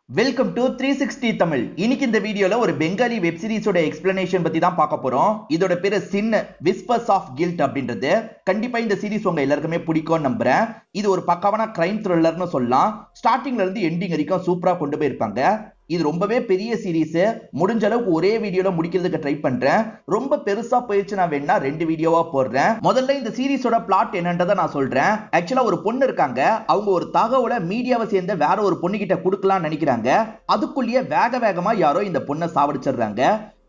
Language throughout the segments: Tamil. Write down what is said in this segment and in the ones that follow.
Welcome to 360 Tamil. இன்னைக்கு இந்த வீடியோல ஒரு பெங்காலி வெப் சீரிஸோட எக்ஸ்பிளனேஷன் பத்தி தான் பார்க்க போறோம். இதோட பேரு சின் விஸ்பர்ஸ் ஆஃப் கில்ட் அப்படின்றது. கண்டிப்பா இந்த சீரிஸ் உங்க எல்லாருக்குமே பிடிக்கும் நம்புறேன். இது ஒரு பக்காவான கிரைம் த்ரில்லர்னு சொல்லலாம். ஸ்டார்டிங்ல இருந்து எண்டிங் வரைக்கும் சூப்பரா கொண்டு போயிருப்பாங்க. இது ரொம்பவே பெரிய சீரிஸ். முடிஞ்ச அளவுக்கு ஒரே வீடியோல முடிக்கிறதுக்கு ட்ரை பண்றேன். ரொம்ப பெருசா போயிடுச்சு நான் வேணா 2 வீடியோவா போடுறேன். முதல்ல இந்த சீரிஸோட பிளாட் என்னன்றதை நான் சொல்றேன். ஆக்சுவலா ஒரு பொண்ணு இருக்காங்க. அவங்க ஒரு தகவலை மீடியாவை சேர்ந்த வேற ஒரு பொண்ணு கிட்ட கொடுக்கலாம்னு நினைக்கிறாங்க. அதுக்குள்ளேயே வேக வேகமா யாரோ இந்த பொண்ணை சாவடிச்சிடுறாங்க.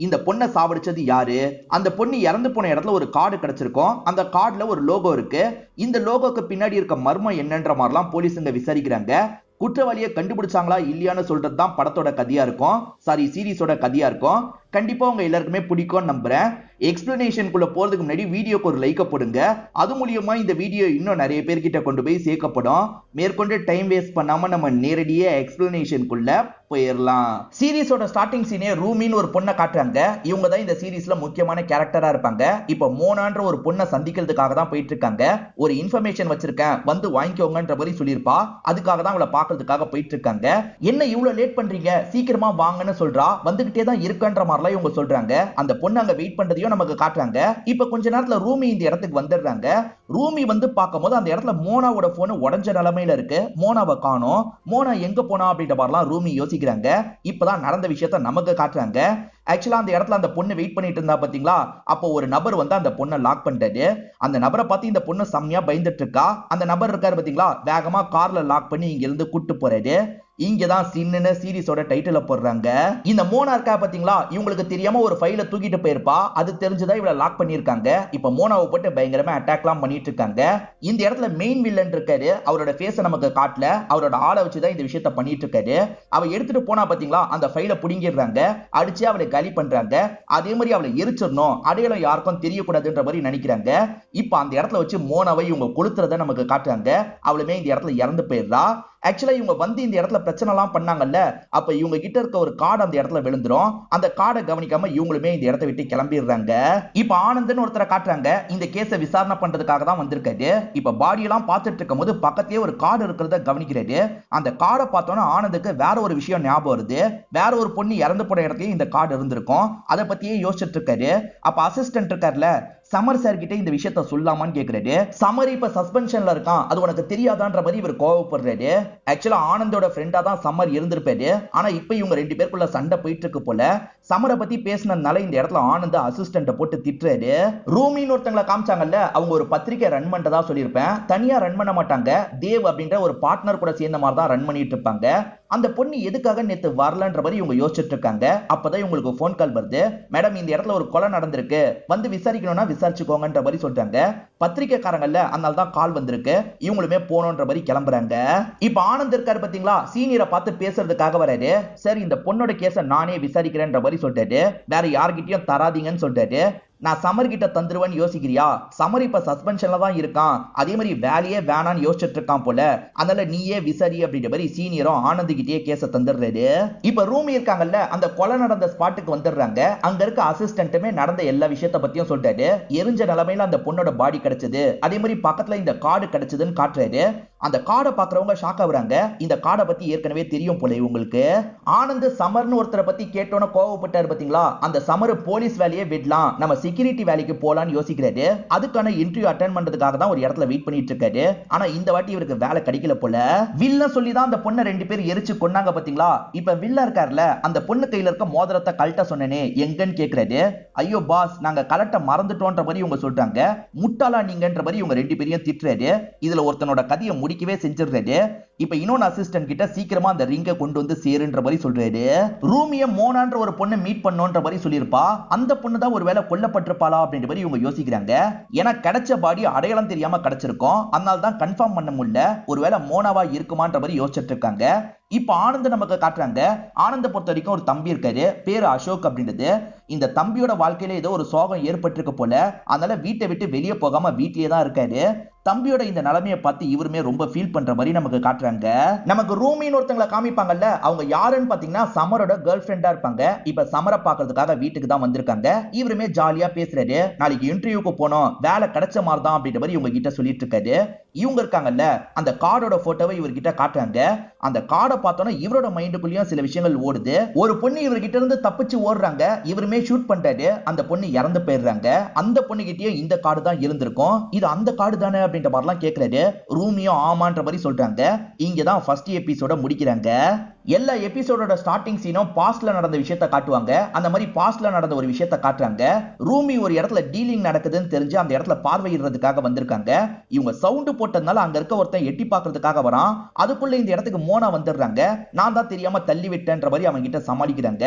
இந்த பொண்ணை சாவடிச்சது யாரு? அந்த பொண்ணு இறந்து போன இடத்துல ஒரு கார்டு கிடைச்சிருக்கும். அந்த கார்டுல ஒரு லோகோ இருக்கு. இந்த லோகோக்கு பின்னாடி இருக்க மர்மம் என்னன்ற மாதிரிலாம் போலீஸுங்க விசாரிக்கிறாங்க. குற்றவாளியை கண்டுபிடிச்சாங்களா இல்லையான்னு சொல்றது தான் படத்தோட கதையா இருக்கும். சாரி, சீரிஸோட கதையா இருக்கும். கண்டிப்பா உங்க எல்லாருக்குமே பிடிக்கும் நம்புறேன். எக்ஸ்பிளனேஷனுக்குள்ள போறதுக்கு முன்னாடி வீடியோக்கு ஒரு லைக் போடுங்க. அது மூலியமா இந்த வீடியோ இன்னும் நிறைய பேர்கிட்ட கொண்டு போய் சேர்க்கப்படும். மேற்கொண்டு டைம் வேஸ்ட் பண்ணாம நம்ம நேரடியா எக்ஸ்பிளனேஷனுக்குள்ள போயிடலாம். சீரிஸோட ஸ்டார்டிங் சீனே ரூமின்னு ஒரு பொண்ணை காட்டுறாங்க. இவங்க தான் இந்த சீரிஸ்ல முக்கியமான கேரக்டரா இருப்பாங்க. இப்ப மோனான்ற ஒரு பொண்ணை சந்திக்கிறதுக்காக தான் போயிட்டு இருக்காங்க. ஒரு இன்ஃபர்மேஷன் வச்சிருக்கேன், வந்து வாங்கிக்கோங்கன்ற மாதிரி சொல்லியிருப்பா. அதுக்காக தான் அவளை பாக்குறதுக்காக போயிட்டு இருக்காங்க. என்ன இவ்வளவு லேட் பண்றீங்க, சீக்கிரமா வாங்கன்னு சொல்றா. வந்துகிட்டே தான் இருக்குன்ற மாதிரி இவங்க சொல்றாங்க. அந்த பொண்ணு அங்க வெயிட் பண்றதையும் நமக்கு காட்டுறாங்க. இப்ப கொஞ்ச நேரத்துல ரூமி இந்த இடத்துக்கு வந்துடுறாங்க. ரூமி வந்து பார்க்கும்போது அந்த இடத்துல மோனாவோட போன் உடைஞ்ச நிலைமையில இருக்கு. மோனாவை காணோம். மோனா எங்க போனா அப்படின்ற மாதிரிலாம் ரூமி யோசிக்கிறாங்க. இப்பதான் நடந்த விஷயத்த நமக்கு காட்டுறாங்க. ஆக்சுவலா அந்த இடத்துல அந்த பொண்ணு வெயிட் பண்ணிட்டு இருந்தா பாத்தீங்களா? அப்போ ஒரு நபர் வந்து அந்த பொண்ணை லாக் பண்ணிட்டாரு. அந்த நபரை பார்த்து இந்த பொண்ணு செம்மையா பயந்துட்டு இருக்கா. அந்த நபர் இருக்காரு பாத்தீங்களா, வேகமா கார்ல லாக் பண்ணி இங்க இருந்து கூட்டு போறாரு. இங்கதான் சின்னு சீரிஸோட டைட்டில போடுறாங்க. இந்த மோனா இருக்கா பாத்தீங்களா, இவங்களுக்கு தெரியாம ஒரு ஃபைல தூக்கிட்டு போயிருப்பா. அது தெரிஞ்சுதான் இவளை லாக் பண்ணிருக்காங்க. இப்ப மோனாவை போட்டு பயங்கரமா அட்டாக்லாம் பண்ணிட்டு இருக்காங்க. இந்த இடத்துல மெயின் வில்லன் இருக்காரு. அவரோட ஃபேஸ நமக்கு காட்டல. அவரோட ஆளை வச்சுதான் இந்த விஷயத்த பண்ணிட்டு இருக்காரு. அவ எடுத்துட்டு போனா பாத்தீங்களா, அந்த ஃபைல புடுங்கிடுறாங்க. அடிச்சு அவளை காலி பண்றாங்க. அதே மாதிரி அவளை எரிச்சிடணும், அடையாளம் யாருக்கும் தெரியக்கூடாதுன்ற மாதிரி நினைக்கிறாங்க. இப்ப அந்த இடத்துல வச்சு மோனாவை இவங்க கொளுத்துறத நமக்கு காட்டுறாங்க. அவளுமே இந்த இடத்துல இறந்து போயிடுறா. ஆக்சுவலா இவங்க வந்து இந்த இடத்துல பிரச்சனை எல்லாம் பண்ணாங்கல்ல, அப்ப இவங்க கிட்ட இருக்க ஒரு கார்டு அந்த இடத்துல விழுந்துரும். அந்த கார்டை கவனிக்காம இவங்களுமே இந்த இடத்தை விட்டு கிளம்பிடுறாங்க. இப்ப ஆனந்த்னு ஒருத்தரை காட்டுறாங்க. இந்த கேஸை விசாரணை பண்றதுக்காக தான் வந்திருக்காரு. இப்ப பாடி எல்லாம் பார்த்துட்டு இருக்கும் போது பக்கத்திலேயே ஒரு கார்டு இருக்கிறத கவனிக்கிறாரு. அந்த கார்டை பார்த்தோன்னா ஆனந்துக்கு வேற ஒரு விஷயம் ஞாபகம் வருது. வேற ஒரு பொண்ணு இறந்து போன இடத்துலயும் இந்த கார்டு இருந்திருக்கும். அதை பத்தியே யோசிச்சுட்டு இருக்காரு. அப்ப அசிஸ்டன்ட் இருக்காருல, சமர் சார் கிட்ட இந்த விஷயத்த சொல்லாமான்னு கேக்குறாரு. சமர் இப்ப சஸ்பென்ஷன்ல இருக்கான், அது உனக்கு தெரியாதான்ற மாதிரி இவர் கோவப்படுறாரு. ஆக்சுவலா ஆனந்தோட ஃப்ரெண்டா தான் சமர் இருந்திருப்பாரு. ஆனா இப்ப இவங்க 2 பேருக்குள்ள சண்டை போயிட்டு இருக்கு போல. சமரை பத்தி பேசினதுனால இந்த இடத்துல ஆனந்த அசிஸ்டன்ட போட்டு திட்டுறாரு. ரூமின்னு ஒருத்தங்களை காமிச்சாங்கல்ல, அவங்க ஒரு பத்திரிகை ரன் பண்றதா சொல்லியிருப்பேன். தனியா ரன் பண்ண மாட்டாங்க. தேவ் அப்படின்ற ஒரு பார்ட்னர் கூட சேர்ந்த மாதிரி தான் ரன் பண்ணிட்டு இருப்பாங்க. அந்த பொண்ணு எதுக்காக நேத்து வரலன்ற மாதிரி இவங்க யோசிச்சுட்டு இருக்காங்க. அப்பதான் இவங்களுக்கு போன் கால் வருது. மேடம், இந்த இடத்துல ஒரு கொலை நடந்திருக்கு, வந்து விசாரிக்கணும்னா விசாரிச்சுக்கோங்கன்ற மாதிரி சொல்றாங்க. பத்திரிகைக்காரங்கல்ல, அதனால தான் கால் வந்திருக்கு. இவங்களுமே போனோன்ற மாதிரி கிளம்புறாங்க. இப்ப ஆனந்த் இருக்காரு பாத்தீங்களா, சீனியரை பார்த்து பேசுறதுக்காக வராரு. சரி, இந்த பொண்ணோட கேஸை நானே விசாரிக்கிறேன்ற மாதிரி சொல்றாரு. வேற யார்கிட்டயும் தராதீங்கன்னு சொல்றாரு. நான் சமர் கிட்ட தந்துருவேன்னு யோசிக்கிறியா? சமர் இப்ப சஸ்பென்ஷன்ல தான் இருக்கான். அதே மாதிரி வேலையே வேணான்னு யோசிச்சுட்டு இருக்கான் போல. அதனால நீயே விசாரி அப்படின்ற மாதிரி சீனியரும் ஆனந்த் கிட்டே கேஸ தந்துடுறாரு. இப்ப ரூமி இருக்காங்கல்ல, அந்த கொலை நடந்த ஸ்பாட்டுக்கு வந்துடுறாங்க. அங்க இருக்க அசிஸ்டன்ட்டுமே நடந்த எல்லா விஷயத்த பத்தியும் சொல்றாரு. எரிஞ்ச நிலைமையில அந்த பொண்ணோட பாடி கிடைச்சது, அதே மாதிரி பக்கத்துல இந்த கார்டு கிடைச்சதுன்னு காட்டுறாரு. அந்த கார்டை பாக்குறவங்க ஷாக் ஆகுறாங்க. இந்த கார்டை பத்தி ஏற்கனவே தெரியும் போல இவங்களுக்கு. ஆனந்த் சமர்னு ஒருத்தரை பத்தி கேட்டோன்னு கோவப்பட்டாரு பாத்தீங்களா, அந்த சமர் போலீஸ் வேலையை விடலாம், நம்ம செக்யூரிட்டி வேலைக்கு போலான்னு யோசிக்கிறாரு. அதுக்கான இன்டர்வியூ அட்டெண்ட் பண்றதுக்காக தான் ஒரு இடத்துல வெயிட் பண்ணிட்டு இருக்காரு. ஆனா இந்த வாட்டி இவருக்கு வேலை கிடைக்கல போல. வில்ல சொல்லி தான் அந்த பொண்ணை 2 பேர் எரிச்சு கொன்னாங்க பாத்தீங்களா. இப்ப வில்ல இருக்காருல, அந்த பொண்ணு கையில இருக்க மோதிரத்தை கழட்ட சொன்னேனே எங்கன்னு கேக்குறாரு. ஐயோ பாஸ், நாங்க கலட்ட மறந்துட்டோன்ற மாதிரி இவங்க சொல்றாங்க. முட்டாளா நீங்கன்ற மாதிரி இவங்க 2 பேரையும் திட்டுறாரு. இதுல ஒருத்தனோட கதையை முடிக்கவே செஞ்சிடுறாரு. இப்ப இன்னொன்னு அசிஸ்டன்ட் கிட்ட சீக்கிரமா அந்த ரிங்கை கொண்டு வந்து சேருன்ற மாதிரி சொல்றாரு. ரூமிய மோனான்ற ஒரு பொண்ணு மீட் பண்ணோன்ற மாதிரி சொல்லியிருப்பா. அந்த பொண்ணு தான் ஒருவேளை கொல்லப்பட்டிருப்பாளா அப்படின்ற மாதிரி இவங்க யோசிக்கிறாங்க. ஏன்னா கிடைச்ச பாடி அடையாளம் தெரியாம கிடைச்சிருக்கும். அதனால தான் கன்ஃபார்ம் பண்ண முடியல. ஒருவேளை மோனாவா இருக்குமான்ற மாதிரி யோசிச்சுட்டு இருக்காங்க. இப்ப ஆனந்த நமக்கு காட்டுறாங்க. ஆனந்த பொறுத்த வரைக்கும் ஒரு தம்பி இருக்காரு, பேரு அசோக் அப்படின்றது. இந்த தம்பியோட வாழ்க்கையில ஏதோ ஒரு சோகம் ஏற்பட்டிருக்கு போல. அதனால வீட்டை விட்டு வெளியே போகாம வீட்டிலேயே தான் இருக்காரு. தம்பியோட இந்த நிலைமையை பார்த்து இவருமே ரொம்ப ஃபீல் பண்ற மாதிரி நமக்கு காட்டுறாங்க. நமக்கு ரூமின்னு ஒருத்தங்களை காமிப்பாங்கல்ல, அவங்க யாருன்னு பாத்தீங்கன்னா சமரோட கேர்ள் ஃப்ரெண்டா இருப்பாங்க. இப்ப சமரை பாக்குறதுக்காக வீட்டுக்கு தான் வந்திருக்காங்க. இவருமே ஜாலியா பேசுறாரு. நாளைக்கு இன்டர்வியூக்கு போனோம், வேலை கிடைச்ச மாதிரி தான் அப்படின்ற மாதிரி இவங்க கிட்ட சொல்லிட்டு இருக்காரு. இவங்க இருக்காங்கல்ல அந்த கார்டோட போட்டோவை இவர்கிட்ட காட்டுறாங்க. அந்த கார்டை பார்த்தோன்னா இவரோட மைண்டுக்குள்ளேயும் சில விஷயங்கள் ஓடுது. ஒரு பொண்ணு இவர்கிட்ட இருந்து தப்பிச்சு ஓடுறாங்க, இவருமே ஷூட் பண்றாரு, அந்த பொண்ணு இறந்து போயிடுறாங்க. அந்த பொண்ணு கிட்டயே இந்த கார்டு தான் இருந்திருக்கும், இது அந்த கார்டு தானே அப்படின்ற மாதிரிலாம் கேட்கிறாரு. ரூமியோ ஆமான்ற மாதிரி சொல்றாங்க. இங்கதான் ஃபர்ஸ்ட் எபிசோட முடிக்கிறாங்க. எல்லா எபிசோடோட ஸ்டார்டிங் சீனும் பாஸ்ட்ல நடந்த விஷயத்தை காட்டுவாங்க. அந்த மாதிரி பாஸ்ட்ல நடந்த ஒரு விஷயத்தை காட்டுறாங்க. ரூமி ஒரு இடத்துல டீலிங் நடக்குதுன்னு தெரிஞ்சு அந்த இடத்துல பார்வையிடுறதுக்காக வந்திருக்காங்க. இவங்க சவுண்ட் போட்டதுனால அங்க இருக்க ஒருத்தன் எட்டி பார்க்கறதுக்காக வரான். அதுக்குள்ள இந்த இடத்துக்கு மோனா வந்துடுறாங்க. நான் தான் தெரியாம தள்ளி விட்டேன்ற மாதிரி அவங்க கிட்ட சமாளிக்கிறாங்க.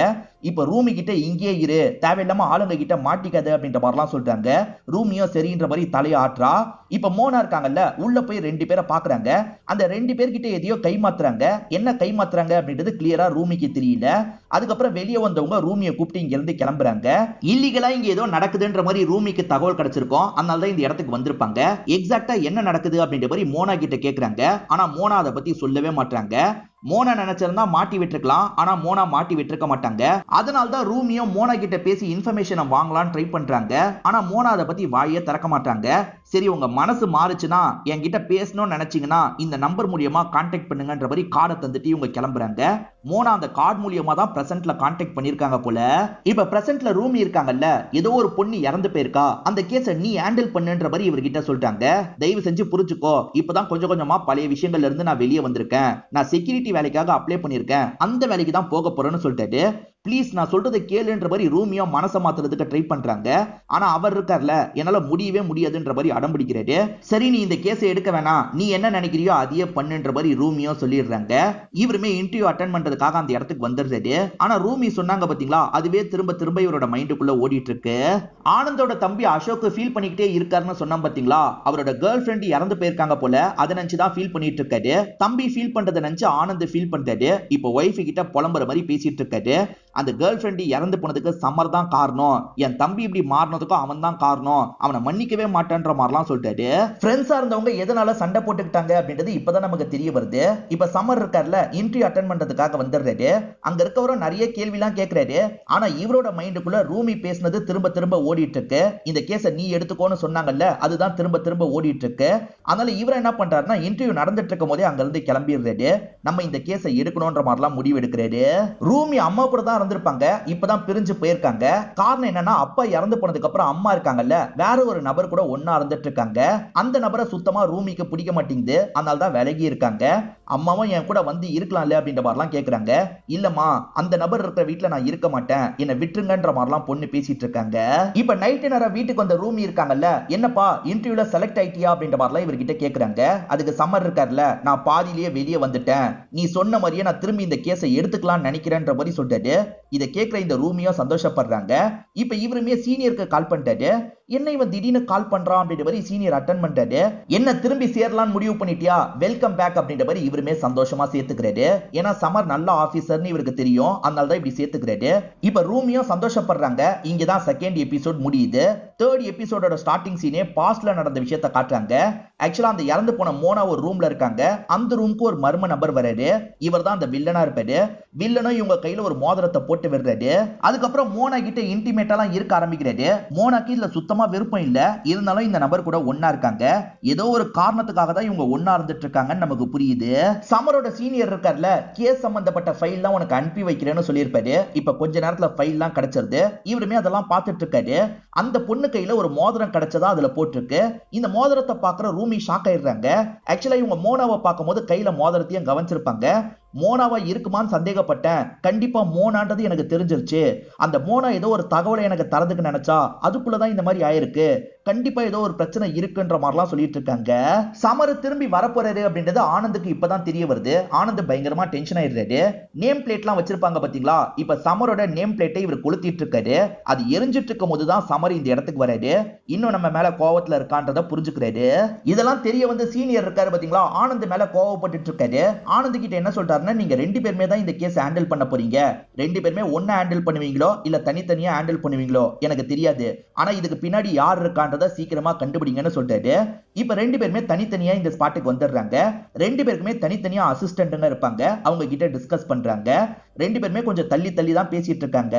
இப்ப ரூமி கிட்ட இங்கே இரு, தேவையில்லாம ஆளுங்க கிட்ட மாட்டிக்காது அப்படின்ற மாதிரிலாம் சொல்றாங்க. ரூமியோ சரின்ற மாதிரி தலையை ஆட்டுறா. இப்ப மோனா இருக்காங்கல்ல, உள்ள போய் 2 பேரை பாக்குறாங்க. அந்த 2 பேர்கிட்ட எதையோ கைமாத்துறாங்க. என்ன கைமாத்துறாங்க அப்படின்றது கிளியரா ரூமிக்கு தெரியல. அதுக்கப்புறம் வெளியே வந்தவங்க ரூமியை கூப்பிட்டு இங்க இருந்து கிளம்புறாங்க. இல்லீகலா இங்க ஏதோ நடக்குதுன்ற மாதிரி ரூமிக்கு தகவல் கிடைச்சிருக்கும். அதனால தான் இந்த இடத்துக்கு வந்திருப்பாங்க. எக்ஸாக்ட்டா என்ன நடக்குது அப்படின்ற மாதிரி மோனா கிட்ட கேக்குறாங்க. ஆனா மோனா அதை பத்தி சொல்லவே மாட்டாங்க. மோனா நினைச்சிருந்தா மாட்டி விட்டுருக்கலாம், ஆனா மோனா மாட்டி விட்டுருக்க மாட்டாங்க. அதனால தான் ரூமியோ மோனா கிட்ட பேசி இன்ஃபர்மேஷனை வாங்கலாம்னு ட்ரை பண்றாங்க. ஆனா மோனா அதை பத்தி வாயே திறக்க மாட்டாங்க. சரி உங்க மனசு மாறுச்சுன்னா என்கிட்ட பேசணும்னு நினைச்சீங்கன்னா இந்த நம்பர் மூலியமா கான்டாக்ட் பண்ணுங்கன்ற மாதிரி கார்டை தந்துட்டு இவங்க கிளம்புறாங்க. மோனா அந்த கார்டு மூலியமா தான் பிரசன்ட்ல கான்டாக்ட் பண்ணிருக்காங்க போல. இப்ப பிரசன்ட்ல ரூமி இருக்காங்கல்ல, ஏதோ ஒரு பொண்ணு இறந்து போயிருக்கா, அந்த கேஸை நீ ஹேண்டில் பண்ணுன்ற மாதிரி இவர்கிட்ட சொல்றாங்க. தயவு செஞ்சு புரிஞ்சுக்கோ, இப்பதான் கொஞ்சம் கொஞ்சமா பழைய விஷயங்கள்ல இருந்து நான் வெளியே வந்திருக்கேன். நான் செக்யூரிட்டி வேலைக்காக அப்ளை பண்ணிருக்கேன், அந்த வேலைக்கு தான் போக போறேன்னு சொல்லிட்டு ப்ளீஸ் நான் சொல்றதை கேளுன்ற மாதிரி ரூமியோ மனசை மாத்துறதுக்கு ட்ரை பண்றாங்க. ஆனா அவர் இருக்கார்ல, என்னால முடியவே முடியாதுன்ற மாதிரி அடம் பிடிக்கிறாரு. சரி நீ இந்த கேஸை எடுக்க வேணாம், நீ என்ன நினைக்கிறியோ அதையே பண்ணுன்ற மாதிரி ரூமியோ சொல்லிடுறாங்க. இவருமே இன்டர்வியூ அட்டென்ட் பண்றதுக்காக அந்த இடத்துக்கு வந்துடுறாரு. ஆனா ரூமி சொன்னாங்க பாத்தீங்களா, அதுவே திரும்ப திரும்ப இவரோட மைண்டுக்குள்ள ஓடிட்டு இருக்கு. ஆனந்தோட தம்பி அசோக் ஃபீல் பண்ணிக்கிட்டே இருக்காருன்னு சொன்னா பாத்தீங்களா, அவரோட கேர்ள் ஃபிரெண்ட் இறந்து போயிருக்காங்க போல, அதை நினைச்சுதான் ஃபீல் பண்ணிட்டு இருக்காரு. தம்பி ஃபீல் பண்றதை நினைச்சு ஆனந்த் ஃபீல் பண்றாரு. இப்போ ஒய்ஃப் கிட்ட புலம்புற மாதிரி பேசிட்டு இருக்காரு. அந்த கேர்ள் ஃபிரெண்ட் இறந்து போனதுக்கு சம்மர் தான் காரணம், என் தம்பி இப்படி மாறினதுக்கும் அவன் தான் காரணம், அவனை மன்னிக்கவே மாட்டேன்ற மாதிரிலாம் சொல்லிட்டாரு. ஃப்ரெண்ட்ஸா இருந்தவங்க எதனால சண்டை போட்டுக்கிட்டாங்க அப்படின்றது இப்பதான் நமக்கு தெரிய வருது. இப்ப சம்மர் இருக்கார்ல, இன்டர்வியூ அட்டென்ட் பண்றதுக்காக வந்துடுறாரு. அங்க இருக்கவரும் நிறைய கேள்விலாம் கேட்கிறாரு. ஆனா இவரோட மைண்டுக்குள்ள ரூமி பேசினது திரும்ப திரும்ப ஓடிட்டு இருக்கு. இந்த கேஸை நீ எடுத்துக்கோன்னு சொன்னாங்கல்ல, அதுதான் திரும்ப திரும்ப ஓடிட்டு இருக்கு. அதனால இவர் என்ன பண்றாருன்னா, இன்டர்வியூ நடந்துட்டு இருக்கும் போதே அங்க இருந்து கிளம்பிடுறாரு. நம்ம இந்த கேஸை எடுக்கணும்ன்ற மாதிரிலாம் முடிவு எடுக்கிறாரு. ரூமி அம்மா கூட தான் இருந்திருப்பாங்க, இப்பதான் பிரிஞ்சு போயிருக்காங்க. காரணம் என்னன்னா, அப்பா இறந்து போனதுக்கு அப்புறம் அம்மா இருக்காங்கல்ல, வேற ஒரு நபர் கூட ஒன்னா இருந்துட்டு இருக்காங்க. அந்த நபரை சுத்தமா ரூமிக்கு பிடிக்க மாட்டேங்குது, அதனால தான் விலகி இருக்காங்க. அம்மாவும் என் கூட வந்து இருக்கலாம்ல அப்படின்ற மாதிரிலாம் கேக்குறாங்க. இல்லம்மா, அந்த நபர் இருக்கிற வீட்டுல நான் இருக்க மாட்டேன், என்னை விட்டுருங்கன்ற மாதிரிலாம் பொண்ணு பேசிட்டு இருக்காங்க. இப்ப நைட்டு நேரம் வீட்டுக்கு வந்த ரூமி இருக்காங்கல்ல, என்னப்பா இன்டர்வியூல செலக்ட் ஆயிட்டியா அப்படின்ற மாதிரிலாம் இவர்கிட்ட கேக்குறாங்க. அதுக்கு சம்மர் இருக்காருல்ல, நான் பாதியிலேயே வெளியே வந்துட்டேன், நீ சொன்ன மாதிரியே நான் திரும்பி இந்த கேஸை எடுத்துக்கலாம்னு நினைக்கிறேன்ற மாதிரி சொல்லிட்டு இதை கேட்கிற இந்த ரூமியோ சந்தோஷப்படுறாங்க. இப்ப இவருமே சீனியருக்கு கால் பண்ணிட்டாரு. என்ன இவன் திடீர்னு கால் பண்றான் அப்படின்ற மாதிரி சீனியர் அட்டென்ட் பண்ணிட்டாரு. என்ன திரும்பி சேரலாம்னு முடிவு பண்ணிட்டியா, வெல்கம் பேக் அப்படின்ற மாதிரி இவருமே சந்தோஷமா சேர்த்துக்கிறாரு. ஏன்னா சமர் நல்ல ஆபீசர்னு இவருக்கு தெரியும், அதனால தான் இப்படி சேர்த்துக்கிறாரு. இப்ப ரூமியோ சந்தோஷப்படுறாங்க. இங்கதான் செகண்ட் எபிசோட் முடியுது. தேர்ட் எபிசோடோட ஸ்டார்டிங் சீனே பாஸ்ட்ல நடந்த விஷயத்தை காட்டுறாங்க. ஆக்சுவலா அந்த இறந்து போன மோனா ஒரு ரூம்ல இருக்காங்க. அந்த ரூமுக்கு ஒரு மர்ம நபர் வராரு. இவர் தான் அந்த வில்லனா இருப்பாரு. வில்லனும் இவங்க கையில ஒரு மோதிரத்தை போட்டு விடுறாரு. அதுக்கப்புறம் மோனா கிட்ட இன்டிமேட்டாலாம் இருக்க ஆரம்பிக்கிறாரு. மோனாக்கு இதுல சுத்தமா விருப்பம் இல்ல, இருந்தாலும் இந்த நபர் கூட ஒன்னா இருக்காங்க. ஏதோ ஒரு காரணத்துக்காக தான் இவங்க ஒன்னா இருந்துட்டு இருக்காங்கன்னு நமக்கு புரியுது. சமரோட சீனியர் இருக்கார்ல, கேஸ் சம்பந்தப்பட்ட ஃபைல்லாம் உனக்கு அனுப்பி வைக்கிறேன்னு சொல்லியிருப்பாரு. இப்ப கொஞ்ச நேரத்துல ஃபைல்லாம் கிடைச்சிருது. இவருமே அதெல்லாம் பார்த்துட்டு இருக்காரு. அந்த பொண்ணு கையில ஒரு மோதிரம் கிடைச்சதா அதுல போட்டிருக்கு. இந்த மோதிரத்தை பாக்குற ரூமி ஷாக் ஆயிடுறாங்க. ஆக்சுவலா இவங்க மோனாவை பார்க்கும்போது கையில மோதிரத்தையும் கவனிச்சிருப்பாங்க. மோனாவா இருக்குமான்னு சந்தேகப்பட்டேன், கண்டிப்பா மோனான்றது எனக்கு தெரிஞ்சிருச்சு. அந்த மோனா ஏதோ ஒரு தகவலை எனக்கு தரதுக்கு நினைச்சா அதுக்குள்ளதான் இந்த மாதிரி ஆயிருக்கு. கண்டிப்பா ஏதோ ஒரு பிரச்சனை இருக்குன்ற மாதிரிலாம் சொல்லிட்டு இருக்காங்க. சமர் திரும்பி வரப்போறாரு அப்படின்றது ஆனந்துக்கு இப்பதான் தெரிய வருது. ஆனந்த் பயங்கரமா டென்ஷன் ஆயிடுறாரு. நேம் பிளேட்லாம் வச்சிருப்பாங்க பாத்தீங்களா, இப்ப சமரோட நேம் பிளேட்டை இவர் கொளுத்திட்டு இருக்காரு. அது எரிஞ்சிட்டு இருக்கும் போதுதான் சமர் இந்த இடத்துக்கு வராரு. இன்னும் நம்ம மேல கோவத்துல இருக்கான்றத புரிஞ்சுக்கிறாரு. இதெல்லாம் தெரிய வந்து சீனியர் இருக்காரு பாத்தீங்களா, ஆனந்த் மேல கோவப்பட்டு இருக்காரு. ஆனந்த் கிட்ட என்ன சொல்றாரு, நீங்க 2 பேருமே தான் இந்த கேஸ் ஹேண்டில் பண்ண போறீங்க. 2 பேருமே ஒண்ணா ஹேண்டில் பண்ணுவீங்களோ இல்ல தனித்தனியா ஹேண்டில் பண்ணுவீங்களோ எனக்கு தெரியாது. ஆனா இதுக்கு பின்னாடி யார் இருக்கான்றத சீக்கிரமா கண்டுபிடிங்கன்னு சொல்லிட்டாரு. இப்ப ரெண்டு பேருமே தனித்தனியா இந்த ஸ்பாட்டுக்கு வந்துடுறாங்க. ரெண்டு பேருக்குமே தனித்தனியா அசிஸ்டன்ட்ங்க இருப்பாங்க. அவங்க கிட்ட டிஸ்கஸ் பண்றாங்க. ரெண்டு பேருமே கொஞ்சம் தள்ளி தள்ளி தான் பேசிட்டு இருக்காங்க.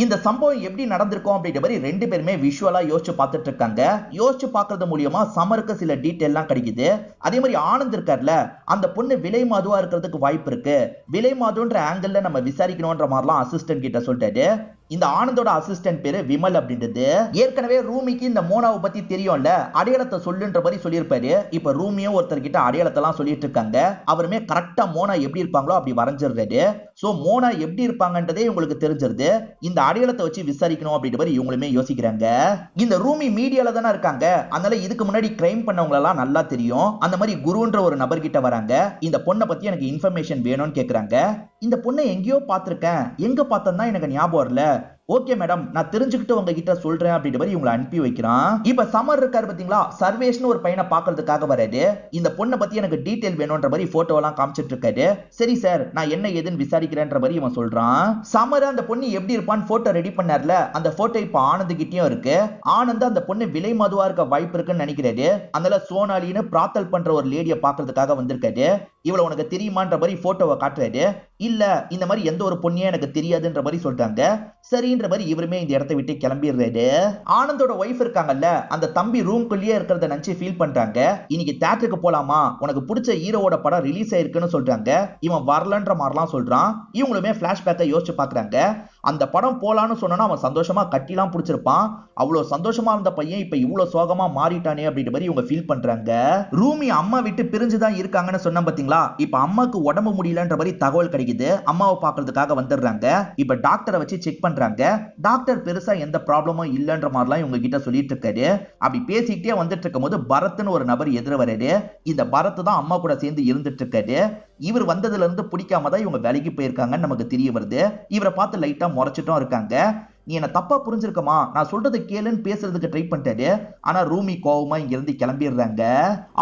இந்த சம்பவம் எப்படி நடந்திருக்கும் அப்படின்ற மாதிரி ரெண்டு பேருமே விஷுவலா யோசிச்சு பார்த்துட்டு இருக்காங்க. யோசிச்சு பார்க்கறது மூலியமா சமருக்கு சில டீடைல் எல்லாம் கிடைக்குது. அதே மாதிரி ஆனந்த் இருக்கார்ல, அந்த பொண்ணு விலை மாதுவா இருக்கிறதுக்கு வாய்ப்பு இருக்கு. விலை மாதுன்ற ஆங்கிள் நம்ம விசாரிக்கணும்ன்ற மாதிரிலாம் அசிஸ்டன்ட் கிட்ட சொல்லிட்டாரு. இந்த ஆனந்தோட அசிஸ்டன்ட் பேரு விமல் அப்படின்றது. ஏற்கனவே ரூமிக்கு இந்த மோனாவை பத்தி தெரியும்ல, அடையாளத்தை சொல்லுன்ற மாதிரி சொல்லியிருப்பாரு. இப்ப ரூமியும் ஒருத்தர் கிட்ட அடையாளத்தை எல்லாம் சொல்லிட்டு இருக்காங்க. அவருமே கரெக்டா மோனா எப்படி இருப்பாங்களோ அப்படி வரைஞ்சிடுறாரு. சோ மோனா எப்படி இருப்பாங்கன்றதே உங்களுக்கு தெரிஞ்சிருது. இந்த அடையாளத்தை வச்சு விசாரிக்கணும் அப்படின்ற மாதிரி இவங்களுமே யோசிக்கிறாங்க. இந்த ரூமி மீடியால தானே இருக்காங்க, அதனால இதுக்கு முன்னாடி கிரைம் பண்ணவங்க எல்லாம் நல்லா தெரியும். அந்த மாதிரி குருன்ற ஒரு நபர் கிட்ட வராங்க. இந்த பொண்ணை பத்தி எனக்கு இன்ஃபர்மேஷன் வேணும்னு கேக்குறாங்க. இந்த பொண்ணை எங்கேயோ பார்த்திருக்கேன், எங்க பார்த்தேன்னா எனக்கு ஞாபகம் இல்ல. ஓகே மேடம், நான் தெரிஞ்சுக்கிட்டு உங்ககிட்ட சொல்றேன் அப்படின்ற மாதிரி இவங்களை அனுப்பி வைக்கிறான். இப்ப சமர் இருக்காரு பாத்தீங்களா, சர்வேஷ்னு ஒரு பையனை பாக்குறதுக்காக வராரு. இந்த பொண்ணை பத்தி எனக்கு டீடைல் வேணும்ன்ற மாதிரி போட்டோ எல்லாம் காமிச்சிட்டு இருக்காரு. சரி சார், நான் என்ன ஏதுன்னு விசாரிக்கிறேன்ற மாதிரி இவன் சொல்றான். சமர் அந்த பொண்ணு எப்படி இருப்பான்னு போட்டோ ரெடி பண்ணார்ல, அந்த போட்டோ இப்ப ஆனந்த் கிட்டயும் இருக்கு. ஆனந்த் அந்த பொண்ணு விலை மதுவா இருக்க வாய்ப்பு இருக்குன்னு நினைக்கிறாரு. அதனால சோனாலின்னு பிரார்த்தல் பண்ற ஒரு லேடியை பாக்குறதுக்காக வந்திருக்காரு. இவ்வளவு உனக்கு தெரியுமான்ற மாதிரி போட்டோவை காட்டுறாரு. இல்ல, இந்த மாதிரி எந்த ஒரு பொண்ணையும் எனக்கு தெரியாதுன்ற மாதிரி சொல்றாங்க. சரின்ற மாதிரி இவருமே இந்த இடத்தை விட்டு கிளம்பிடுறாரு. ஆனந்தோட ஒய்ஃப் இருக்காங்கல்ல, அந்த தம்பி ரூம்குள்ளேயே இருக்கிறத நினைச்சு ஃபீல் பண்றாங்க. இன்னைக்கு தியேட்டருக்கு போலாமா, உனக்கு பிடிச்ச ஹீரோவோட படம் ரிலீஸ் ஆயிருக்குன்னு சொல்றாங்க. இவன் வரலன்ற மாதிரிலாம் சொல்றான். இவங்களுமே பிளாஷ்பேக்கை யோசிச்சு பாக்குறாங்க. அந்த படம் போலான்னு சொன்னா அவன் சந்தோஷமா கட்டிலாம் பிடிச்சிருப்பான். அவ்வளவு சந்தோஷமா இருந்த பையன் இப்ப இவ்வளவு சோகமா மாறிட்டானே அப்படின்ற மாதிரி இவங்க ஃபீல் பண்றாங்க. ரூமி அம்மா விட்டு பிரிஞ்சுதான் இருக்காங்கன்னு சொன்ன பாத்தீங்களா, இப்ப அம்மாக்கு உடம்பு முடியலன்ற மாதிரி தகவல் கிடைக்குது. அம்மாவை பாக்குறதுக்காக வந்துடுறாங்க. இப்ப டாக்டரை வச்சு செக் பண்றாங்க. டாக்டர் பெருசா எந்த ப்ராப்ளமும் இல்லன்ற மாதிரிலாம் இவங்க கிட்ட சொல்லிட்டு இருக்காரு. அப்படி பேசிக்கிட்டே வந்துட்டு இருக்கும் போது பரத்னு ஒரு நபர் எதிர வராரு. இந்த பரத் தான் அம்மா கூட சேர்ந்து இருந்துட்டு இருக்காரு. இவர் வந்ததுல இருந்து பிடிக்காம தான் இவங்க வேலைக்கு போயிருக்காங்கன்னு நமக்கு தெரிய வருது. இவரை பார்த்து லைட்டா முறைச்சிட்டும் இருக்காங்க. நீ என்ன தப்பா புரிஞ்சிருக்கமா, நான் சொல்றது கேளுன்னு பேசுறதுக்கு ட்ரை பண்ணிட்டாரு. ஆனா ரூமி கோவமா இங்க இருந்து கிளம்பிடுறாங்க.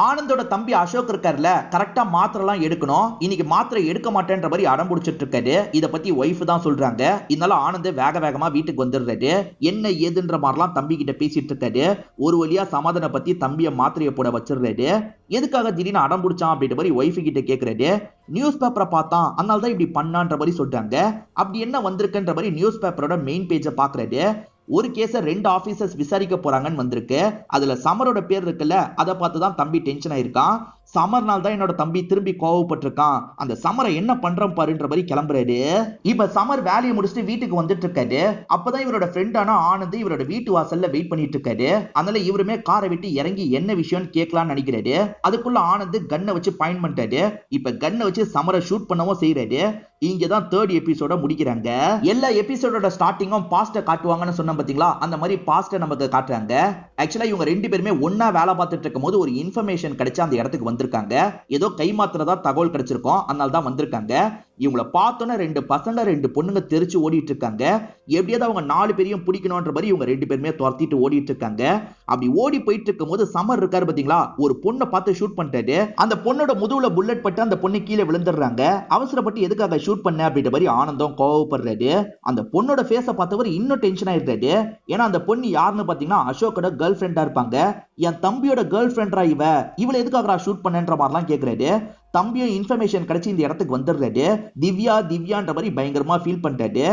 ஆனந்தோட தம்பி அசோக் இருக்காருல, கரெக்டா மாத்திரை எல்லாம் எடுக்கணும், இன்னைக்கு மாத்திரை எடுக்க மாட்டேன்ற மாதிரி அடம் பிடிச்சிட்டு இருக்காரு. இத பத்தி ஒய்ஃப் தான் சொல்றாங்க. இதனால ஆனந்த் வேக வேகமா வீட்டுக்கு வந்துடுறாரு. என்ன ஏதுன்ற மாதிரிலாம் தம்பி கிட்ட பேசிட்டு இருக்காரு. ஒரு வழியா சமாதான பத்தி தம்பிய மாத்திரையை போட வச்சிடுறாரு. எதுக்காக திடீர்னு அடம் பிடிச்சான் அப்படின்ற மாதிரி ஒய்ஃப் கிட்ட கேக்குறாரு. நியூஸ் பேப்பரை பார்த்தான், அதனால தான் இப்படி பண்ணான்ற மாதிரி சொல்றாங்க. அப்படி என்ன வந்திருக்குன்ற மாதிரி நியூஸ் பேப்பரோட மெயின் பேஜை பாக்குறாரு. ஒரு கேஸ 2 ஆபீசர்ஸ் விசாரிக்க போறாங்கன்னு வந்திருக்கு. அதுல சமரோட பேர் இருக்குல்ல, அதை பார்த்து தான் தம்பி டென்ஷன் ஆயிருக்கான். சமர்னால தான் என்னோட தம்பி திரும்பி கோவப்பட்டிருக்கான். அந்த சமரை என்ன பண்றோம் பாருன்ற மாதிரி கிளம்புறாரு. இப்ப சமர் வேலையை முடிச்சுட்டு வீட்டுக்கு வந்துட்டு இருக்காரு. அப்பதான் இவரோட ஃப்ரெண்டான ஆனந்த் இவரோட வீட்டு வாசல்ல வெயிட் பண்ணிட்டு இருக்காரு. அதனால இவருமே காரை விட்டு இறங்கி என்ன விஷயம்னு கேட்கலாம்னு நினைக்கிறாரு. அதுக்குள்ள ஆனந்த் கன்னை வச்சு பாயிண்ட் பண்ணிட்டாரு. இப்ப கன்னை வச்சு சமரை ஷூட் பண்ணவும் செய்யறாரு. இங்கதான் 3rd எபிசோட முடிக்கிறாங்க. எல்லா எபிசோடோட ஸ்டார்டிங்கும் பாஸ்ட காட்டுவாங்கன்னு சொன்ன பாத்தீங்களா, அந்த மாதிரி பாஸ்ட நமக்கு காட்டுறாங்க. ஆக்சுவலா இவங்க ரெண்டு பேருமே ஒன்னா வேலை பார்த்துட்டு இருக்கும் போது ஒரு இன்ஃபர்மேஷன் கிடைச்சு அந்த இடத்துக்கு வந்திருக்காங்க. ஏதோ கைமாத்திரதா தகவல் கிடைச்சிருக்கும், அதனால தான் வந்திருக்காங்க. இவங்களை பார்த்தோன்னா 2 பசங்க 2 பொண்ணுங்க தெரிச்சு ஓடிட்டு இருக்காங்க. எப்படியாவது அவங்க 4 பேரையும் பிடிக்கணும்ன்ற மாதிரி இவங்க 2 பேருமே துரத்திட்டு ஓடிட்டு இருக்காங்க. அப்படி ஓடி போயிட்டு இருக்கும் போது சமர் இருக்காரு பாத்தீங்களா, ஒரு பொண்ணை பார்த்து ஷூட் பண்ணிட்டாரு. அந்த பொண்ணோட முதுகுல புல்லட் பட்டு அந்த பொண்ணு கீழே விழுந்துடுறாங்க. அவசரப்பட்டு எதுக்காக ஷூட் பண்ண அப்படின்ற மாதிரி ஆனந்தம் கோவப்படுறாரு. அந்த பொண்ணோட ஃபேஸை பார்த்தவர் இன்னும் டென்ஷன் ஆயிடுறாரு. ஏன்னா அந்த பொண்ணு யாருன்னு பாத்தீங்கன்னா அசோக்கோட கேர்ள் ஃப்ரெண்டா இருப்பாங்க. என் தம்பியோட கேர்ள் ஃப்ரெண்டா இவளை எதுக்காக ஷூட் பண்ணன்ற மாதிரிலாம் கேக்குறாரு. தம்பியும் இன்ஃபர்மேஷன் கிடைச்சி இந்த இடத்துக்கு வந்துடுறாரு. திவ்யான்ற மாதிரி பயங்கரமா ஃபீல் பண்றாரு.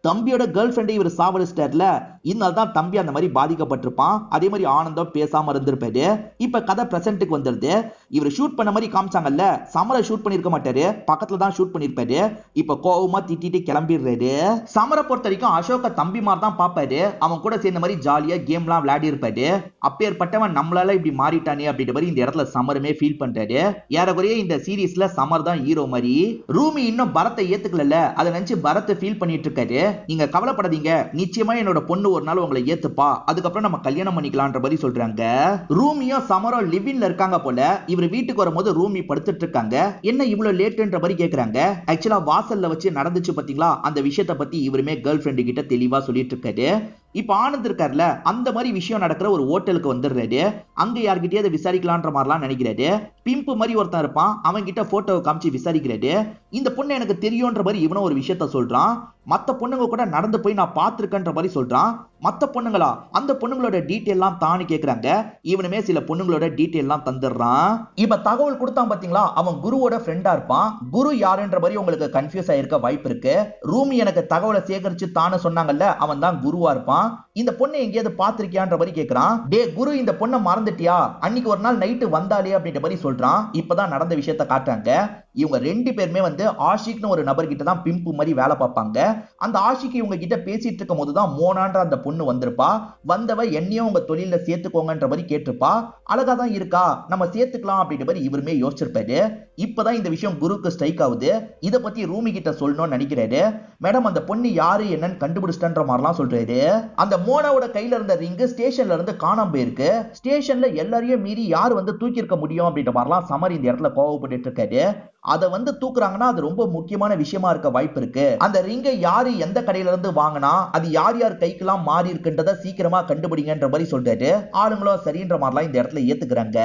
தம்பியோட கேர்ள் ஃப்ரெண்டை இவர் சாவடிச்சிட்டார்ல, இதனால தான் தம்பி அந்த மாதிரி பாதிக்கப்பட்டிருப்பான். அதே மாதிரி ஆனந்தம் பேசாம இருந்திருப்பாரு. இப்ப கதை பிரசன்ட்டுக்கு வந்துருது. இவர் ஷூட் பண்ண மாதிரி காமிச்சாங்கல்ல, சமரை ஷூட் பண்ணிருக்க மாட்டாரு, பக்கத்துல தான் ஷூட் பண்ணிருப்பாரு. இப்ப கோவமா திட்டிட்டு கிளம்பிடுறாரு. சமரை பொறுத்த வரைக்கும் அசோக தம்பி மாதிரி தான் பாப்பாரு. அவன் கூட சேர்ந்த மாதிரி ஜாலியா கேம்லாம் விளையாடி இருப்பாரு. அப்பேற்பட்டவன் நம்மளால இப்படி மாறிட்டானே அப்படின்ற மாதிரி இந்த இடத்துல சமருமே ஃபீல் பண்றாரு. ஏறக்குறைய இந்த சீரீஸ்ல சமர் தான் ஹீரோ மாதிரி. ரூமி இன்னும் பரத்தை ஏத்துக்கல, அதை நினைச்சு பரத்தை ஃபீல் பண்ணிட்டு இருக்காரு. நீங்க கவலைப்படாதீங்க, நிச்சயமா என்னோட பொண்ணு ஒரு நாள் உங்களை ஏத்துப்பா, அதுக்கப்புறம் நம்ம கல்யாணம் பண்ணிக்கலாம்ன்ற மாதிரி சொல்றாங்க. ரூமியும் சமரோ லிவின்ல இருக்காங்க போல. இவர் வீட்டுக்கு வரும்போது ரூமி படுத்துட்டு இருக்காங்க. என்ன இவ்வளவு லேட்ன்ற மாதிரி கேக்குறாங்க. ஆக்சுவலா வாசல்ல வச்சு நடந்துச்சு பாத்தீங்களா, அந்த விஷயத்தை பத்தி இவருமே கேர்ள் ஃப்ரெண்டு கிட்ட தெளிவா சொல்லிட்டு இருக்காரு. இப்ப ஆனந்த் இருக்காருல, அந்த மாதிரி விஷயம் நடக்கிற ஒரு ஹோட்டலுக்கு வந்துடுறாரு. அங்க யார்கிட்டயே விசாரிக்கலான்ற மாதிரிலாம் நினைக்கிறாரு. பிம்பு மாதிரி ஒருத்தன் இருப்பான், அவன் கிட்ட போட்டோவை காமிச்சு விசாரிக்கிறாரு. இந்த பொண்ணு எனக்கு தெரியும்ன்ற மாதிரி இவனும் ஒரு விஷயத்த சொல்றான். மத்த பொண்ணுங்க கூட நடந்து போய் நான் பார்த்திருக்கேன்ற மாதிரி சொல்றான். மத்த பொண்ணுங்களா? அந்த பொண்ணுங்களோட டீடைல்லாம் தானு கேக்குறாங்க. இவனுமே சில பொண்ணுங்களோட டீடைல்லாம் தந்துடுறான். இப்ப தகவல் கொடுத்தான் பாத்தீங்களா, அவன் குருவோட ஃப்ரெண்டா இருப்பான். குரு யாருன்ற மாதிரி உங்களுக்கு கன்ஃபியூஸ் ஆயிருக்க வாய்ப்பு இருக்கு. ரூமி எனக்கு தகவலை சேகரிச்சு தானு சொன்னாங்கல்ல, அவன் தான் குருவா இருப்பான். இந்த பொண்ணை எங்கேயாவது பாத்திருக்கியான்ற மாதிரி கேக்குறான். டே குரு, இந்த பொண்ணை மறந்துட்டியா? அன்னைக்கு ஒரு நாள் நைட்டு வந்தாலே அப்படின்ற மாதிரி சொல்றான். இப்பதான் நடந்த விஷயத்த காட்டுறாங்க. இவங்க ரெண்டு பேருமே வந்து ஆஷிக்னு ஒரு நபர் கிட்ட தான் பிம்பு மாதிரி வேலை பார்ப்பாங்க. அந்த ஆஷிக் இவங்க கிட்ட பேசிட்டு இருக்கும் போதுதான் மோனான்ற அந்த பொண்ணு வந்திருப்பா. வந்தவ என்னையும் உங்க தொழில சேர்த்துக்கோங்கன்ற மாதிரி கேட்டிருப்பா. அழகா தான் இருக்கா, நம்ம சேர்த்துக்கலாம் அப்படின்ற மாதிரி இவருமே யோசிச்சிருப்பாரு. இப்பதான் இந்த விஷயம் குருக்கு ஸ்ட்ரைக் ஆகுது. இத பத்தி ரூமி கிட்ட சொல்லணும்னு நினைக்கிறாரு. மேடம், அந்த பொண்ணு யாரு என்னன்னு கண்டுபிடிச்சிட்டன்ற மாதிரிலாம் சொல்றாரு. அந்த மோனாவோட கையில இருந்த ரிங்கு ஸ்டேஷன்ல இருந்து காணாம போயிருக்கு. ஸ்டேஷன்ல எல்லாரையும் மீறி யார் வந்து தூக்கி இருக்க முடியும் அப்படின்ற மாதிரிலாம் சமர் இந்த இடத்துல கோவப்பட்டு இருக்காரு. அதை வந்து தூக்குறாங்கன்னா அது ரொம்ப முக்கியமான விஷயமா இருக்க வாய்ப்பு இருக்கு. அந்த ரிங்கை யாரு எந்த கடையில இருந்து வாங்கினா, அது யார் யார் கைக்கெல்லாம் மாறி இருக்குன்றத சீக்கிரமா கண்டுபிடிங்கன்ற மாதிரி சொல்றாரு. ஆளுங்களும் சரின்ற மாதிரிலாம் இந்த இடத்துல ஏத்துக்கிறாங்க.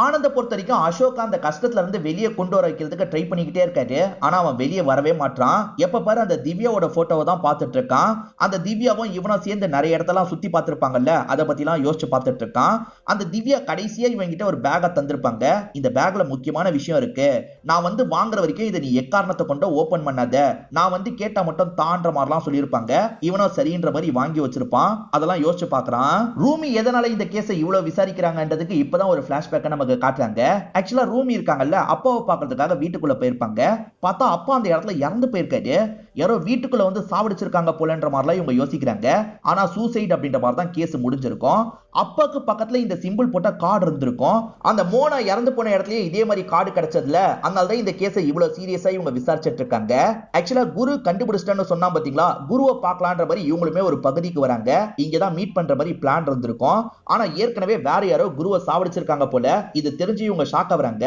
ஆனந்த பொறுத்த வரைக்கும் அசோக் அந்த கஷ்டத்துல இருந்து வெளியே கொண்டு வர வைக்கிறதுக்கு ட்ரை பண்ணிக்கிட்டே இருக்காரு. ஆனா அவன் வெளியே வரவே மாட்டான். எப்ப பாரு அந்த திவ்யாவோட போட்டோவை தான் பார்த்துட்டு இருக்கான். அந்த திவ்யாவும் இவனும் சேர்ந்து நிறைய இடத்தெல்லாம் சுத்தி பார்த்திருப்பாங்கல்ல, அதை பத்தி எல்லாம் யோசிச்சு பார்த்துட்டு இருக்கான். அந்த திவ்யா கடைசியா இவங்க கிட்ட ஒரு பேக்கை தந்திருப்பாங்க. இந்த பேக்ல முக்கியமான விஷயம் இருக்கு, நான் வந்து வாங்குற வரைக்கும் இதை நீ எக்காரணத்தை கொண்டு ஓபன் பண்ணாத, நான் வந்து கேட்டா மட்டும் தான்ற மாதிரிலாம் சொல்லியிருப்பாங்க. இவனும் சரின்ற மாதிரி வாங்கி வச்சிருப்பான். அதெல்லாம் யோசிச்சு பார்க்கறான். ரூமி எதனால இந்த கேஸை இவ்வளவு விசாரிக்கிறாங்கன்றதுக்கு இப்பதான் ஒரு பிளாஷ்பேக்கை நமக்கு காட்டுறாங்க. ஆக்சுவலா ரூமி இருக்காங்கல்ல, அப்பாவை பார்க்கறதுக்காக வீட்டுக்குள்ள போயிருப்பாங்க. பார்த்தா அப்பா அந்த இடத்துல இறந்து போயிருக்காரு. யாரோ வீட்டுக்குள்ள வந்து சாவடிச்சிருக்காங்க போலன்ற மாதிரிலாம் இவங்க யோசிக்கிறாங்க. ஆனா சூசைட் அப்படின்ற மாதிரி தான் கேஸ் முடிஞ்சிருக்கும். அப்பாக்கு பக்கத்துல இந்த சிம்பிள் போட்ட கார்டு இருந்திருக்கும். அந்த மோனா இறந்து போன இடத்துலயே இதே மாதிரி கார்டு கிடைச்சதுல, அதனாலதான் இந்த கேஸை இவ்வளவு சீரியஸா இவங்க விசாரிச்சிட்டு இருக்காங்க. ஆக்சுவலா குரு கண்டுபிடிச்சிட்டேன்னு சொன்னா பாத்தீங்களா, குருவை பார்க்கலான்ற மாதிரி இவங்களுமே ஒரு பகுதிக்கு வராங்க. இங்கதான் மீட் பண்ற மாதிரி பிளான் இருந்திருக்கும். ஆனா ஏற்கனவே வேற யாரோ குருவை சாவடிச்சிருக்காங்க போல. இது தெரிஞ்சு இவங்க ஷாக் ஆகுறாங்க.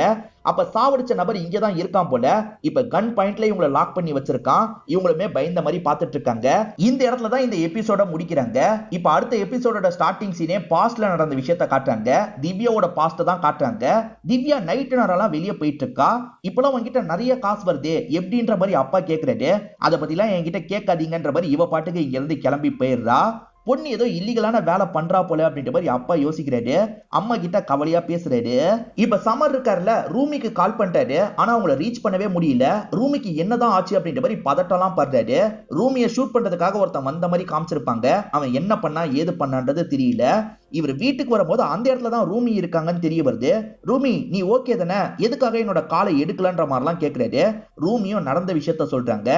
அப்ப சாவடிச்ச நபர் இங்கதான் இருக்கான் போல. இப்ப கன் பாயிண்ட்ல இவங்களை லாக் பண்ணி வச்சிருக்கான். இவங்களுமே பயந்த மாதிரி பார்த்துட்டு இருக்காங்க. இந்த இடத்துல தான் இந்த எபிசோட முடிக்கிறாங்க. இப்ப அடுத்த எபிசோடோட ஸ்டார்டிங் சீனே பாஸ்ட்ல நடந்த விஷயத்தை காட்டுறாங்க. திவ்யாவோட பாஸ்ட் தான் காட்டுறாங்க. திவ்யா நைட் நேரம் வெளியே போயிட்டு இருக்கா. இப்பெல்லாம் உங்ககிட்ட நிறைய காசு வருது எப்படின்ற மாதிரி அப்பா கேட்கறாரு. அதை பத்தி எல்லாம் என்கிட்ட கேட்காதீங்கன்ற மாதிரி இவ பாட்டுக்கு இங்க இருந்து கிளம்பி போயிடுறா. பொண்ணு ஏதோ இல்லீகலான வேலை பண்றா போல அப்படின்ற மாதிரி அப்பா யோசிக்கிறாரு. அம்மா கிட்ட கவலையா பேசுறாரு. இப்ப சமர் இருக்காருல, ரூமிக்கு கால் பண்றாரு. ஆனா அவங்கள ரீச் பண்ணவே முடியல. ரூமிக்கு என்னதான் ஆச்சு அப்படின்ற மாதிரி பதட்டம்லாம் பண்றாரு. ரூமியை ஷூட் பண்றதுக்காக ஒருத்தன் வந்த மாதிரி காமிச்சிருப்பாங்க. அவன் என்ன பண்ணா ஏது பண்ணான்றது தெரியல. இவர் வீட்டுக்கு வரும்போது அந்த இடத்துல தான் ரூமி இருக்காங்கன்னு தெரிய வருது. ரூமி, நீ ஓகே தானே? எதுக்காக என்னோட காலை எடுக்கலன்ற மாதிரிலாம் கேட்கிறாரு. ரூமியும் நடந்த விஷயத்த சொல்றாங்க.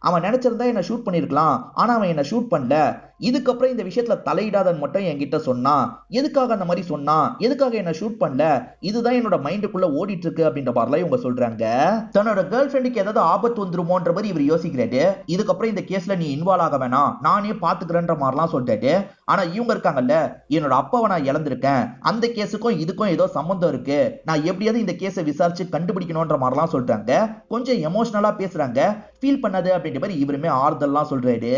அவன் நினைச்சிருந்தா என்ன ஷூட் பண்ணிருக்கலாம், ஆனா அவன் என்ன ஷூட் பண்ணல. இதுக்கப்புறம் இந்த விஷயத்துல தலையிடாதன்னு மட்டும் என்கிட்ட சொன்னான். எதுக்காக அந்த மாதிரி சொன்னான், எதுக்காக என்ன ஷூட் பண்ணல, இதுதான் என்னோட மைண்டுக்குள்ள ஓடிட்டு இருக்கு அப்படின்ற மாதிரிலாம் இவங்க சொல்றாங்க. தன்னோட கேர்ள் ஃப்ரெண்டுக்கு ஏதாவது ஆபத்து வந்துருமோன்ற மாதிரி இவர் யோசிக்கிறாரு. இதுக்கப்புறம் இந்த கேஸ்ல நீ இன்வால்வ் ஆக வேணாம், நானே பாத்துக்கிறேன்ற மாதிரிலாம் சொல்றாரு. ஆனா இவங்க இருக்காங்கல்ல, என்னோட அப்பாவை நான் இழந்திருக்கேன், அந்த கேஸுக்கும் இதுக்கும் ஏதோ சம்பந்தம் இருக்கு, நான் எப்படியாவது இந்த கேஸை விசாரிச்சு கண்டுபிடிக்கணும்ன்ற மாதிரிலாம் சொல்றாங்க. கொஞ்சம் எமோஷனலா பேசுறாங்க. ஃபீல் பண்ணாது அப்படின்ற மாதிரி இவருமே ஆறுதல்லாம் சொல்றாரு.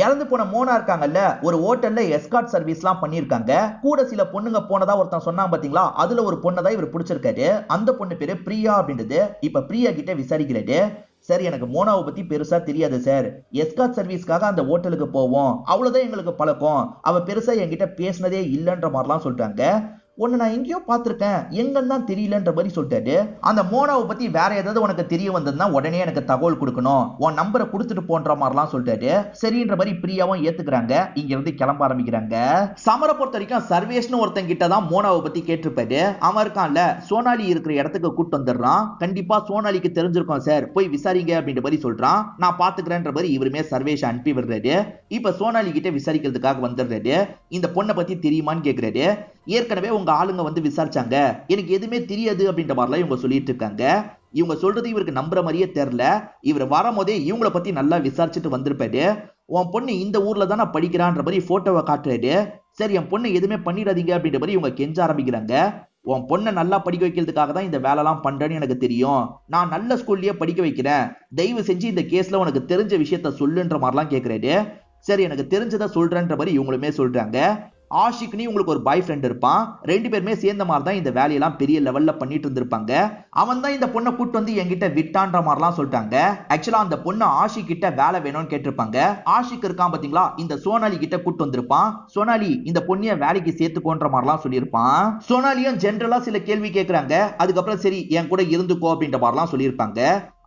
இறந்து போன மோனா இருக்காங்கல்ல, ஒரு ஹோட்டல்ல எஸ்கார்ட் சர்வீஸ்லாம் பண்ணிருக்காங்க. கூட சில பொண்ணுங்க போனதா ஒருத்தன் சொன்னான் பாத்தீங்களா, அதுல ஒரு பொண்ணை தான் இவர் பிடிச்சிருக்காரு. அந்த பொண்ணு பேரு பிரியா அப்படின்றது. இப்ப பிரியா கிட்ட விசாரிக்கிறாரு. சார், எனக்கு மோனாவை பத்தி பெருசா தெரியாது சார். எஸ்கார்ட் சர்வீஸ்க்காக அந்த ஹோட்டலுக்கு போவோம், அவ்வளவுதான் எங்களுக்கு பழக்கம். அவ பெருசா என்கிட்ட பேசினதே இல்லைன்ற மாதிரிலாம் சொல்றாங்க. ஒன்னு நான் எங்கேயோ பார்த்திருக்கேன், எங்கன்னு தான் தெரியலன்ற மாதிரி சொல்லிட்டாரு. அந்த மோனாவை பத்தி வேற ஏதாவது உனக்கு தெரிய வந்ததுன்னா உடனே எனக்கு தகவல் கொடுக்கணும், உன் நம்பரை கொடுத்துட்டு போன்ற மாதிரிலாம் சொல்லிட்டாரு. சரின்ற மாதிரி பிரியாவும் ஏத்துக்கிறாங்க. இங்க இருந்து கிளம்ப ஆரம்பிக்கிறாங்க. சமரை பொறுத்த வரைக்கும் சர்வேஷ்னு ஒருத்தன் கிட்ட தான் மோனாவை பத்தி கேட்டிருப்பாரு. அவன் இருக்கான்ல, சோனாலி இருக்கிற இடத்துக்கு கூட்டு வந்துடுறான். கண்டிப்பா சோனாலிக்கு தெரிஞ்சிருக்கும் சார், போய் விசாரிங்க அப்படின்ற மாதிரி சொல்றான். நான் பாத்துக்கிறேன்ற மாதிரி இவருமே சர்வேஷ் அனுப்பி விடுறாரு. இப்ப சோனாலி கிட்ட விசாரிக்கிறதுக்காக வந்துடுறாரு. இந்த பொண்ணை பத்தி தெரியுமான்னு கேக்குறாரு. ஏற்கனவே உங்க ஆளுங்க வந்து விசாரிச்சாங்க, எனக்கு எதுவுமே தெரியாது அப்படின்ற மாதிரிலாம் இவங்க சொல்லிட்டு இருக்காங்க. இவங்க சொல்றது இவருக்கு நம்புற மாதிரியே தெரியல. இவர் வரும்போதே இவங்கள பத்தி நல்லா விசாரிச்சுட்டு வந்திருப்பாரு. உன் பொண்ணு இந்த ஊர்ல தானே படிக்கிறான்ற மாதிரி போட்டோவை காட்டுறாரு. சரி, என் பொண்ணு எதுவுமே பண்ணிடாதீங்க அப்படின்ற மாதிரி இவங்க கெஞ்ச ஆரம்பிக்கிறாங்க. உன் பொண்ணை நல்லா படிக்க வைக்கிறதுக்காக தான் இந்த வேலைலாம் பண்றேன்னு எனக்கு தெரியும், நான் நல்ல ஸ்கூல்லயே படிக்க வைக்கிறேன், தயவு செஞ்சு இந்த கேஸ்ல உனக்கு தெரிஞ்ச விஷயத்த சொல்லுன்ற மாதிரிலாம் கேட்கிறாரு. சரி, எனக்கு தெரிஞ்சதை சொல்றேன்ற மாதிரி இவங்களுமே சொல்றாங்க. ஆஷிக்னி உங்களுக்கு ஒரு பாய் ஃப்ரெண்ட் இருப்பான், ரெண்டு பேருமே சேர்ந்த மாதிரி தான் இந்த வேலையெல்லாம் பெரிய லெவல்ல பண்ணிட்டு இருந்திருப்பாங்க. அவன் தான் இந்த பொண்ணை கூட்டு வந்து என்கிட்ட விட்டான்ற மாதிரிலாம் சொல்லிட்டாங்க. ஆக்சுவலா அந்த பொண்ணு ஆஷிக் கிட்ட வேலை வேணும்னு கேட்டிருப்பாங்க. ஆஷிக் இருக்கான் பாத்தீங்களா, இந்த சோனாலி கிட்ட கூட்டு வந்திருப்பான். சோனாலி இந்த பொண்ணிய வேலைக்கு சேர்த்துக்கோன்ற மாதிரிலாம் சொல்லியிருப்பான். சோனாலியும் ஜென்ரலா சில கேள்வி கேட்கறாங்க. அதுக்கப்புறம் சரி என் கூட இருந்துக்கோ அப்படின்ற மாதிரிலாம் சொல்லியிருப்பாங்க.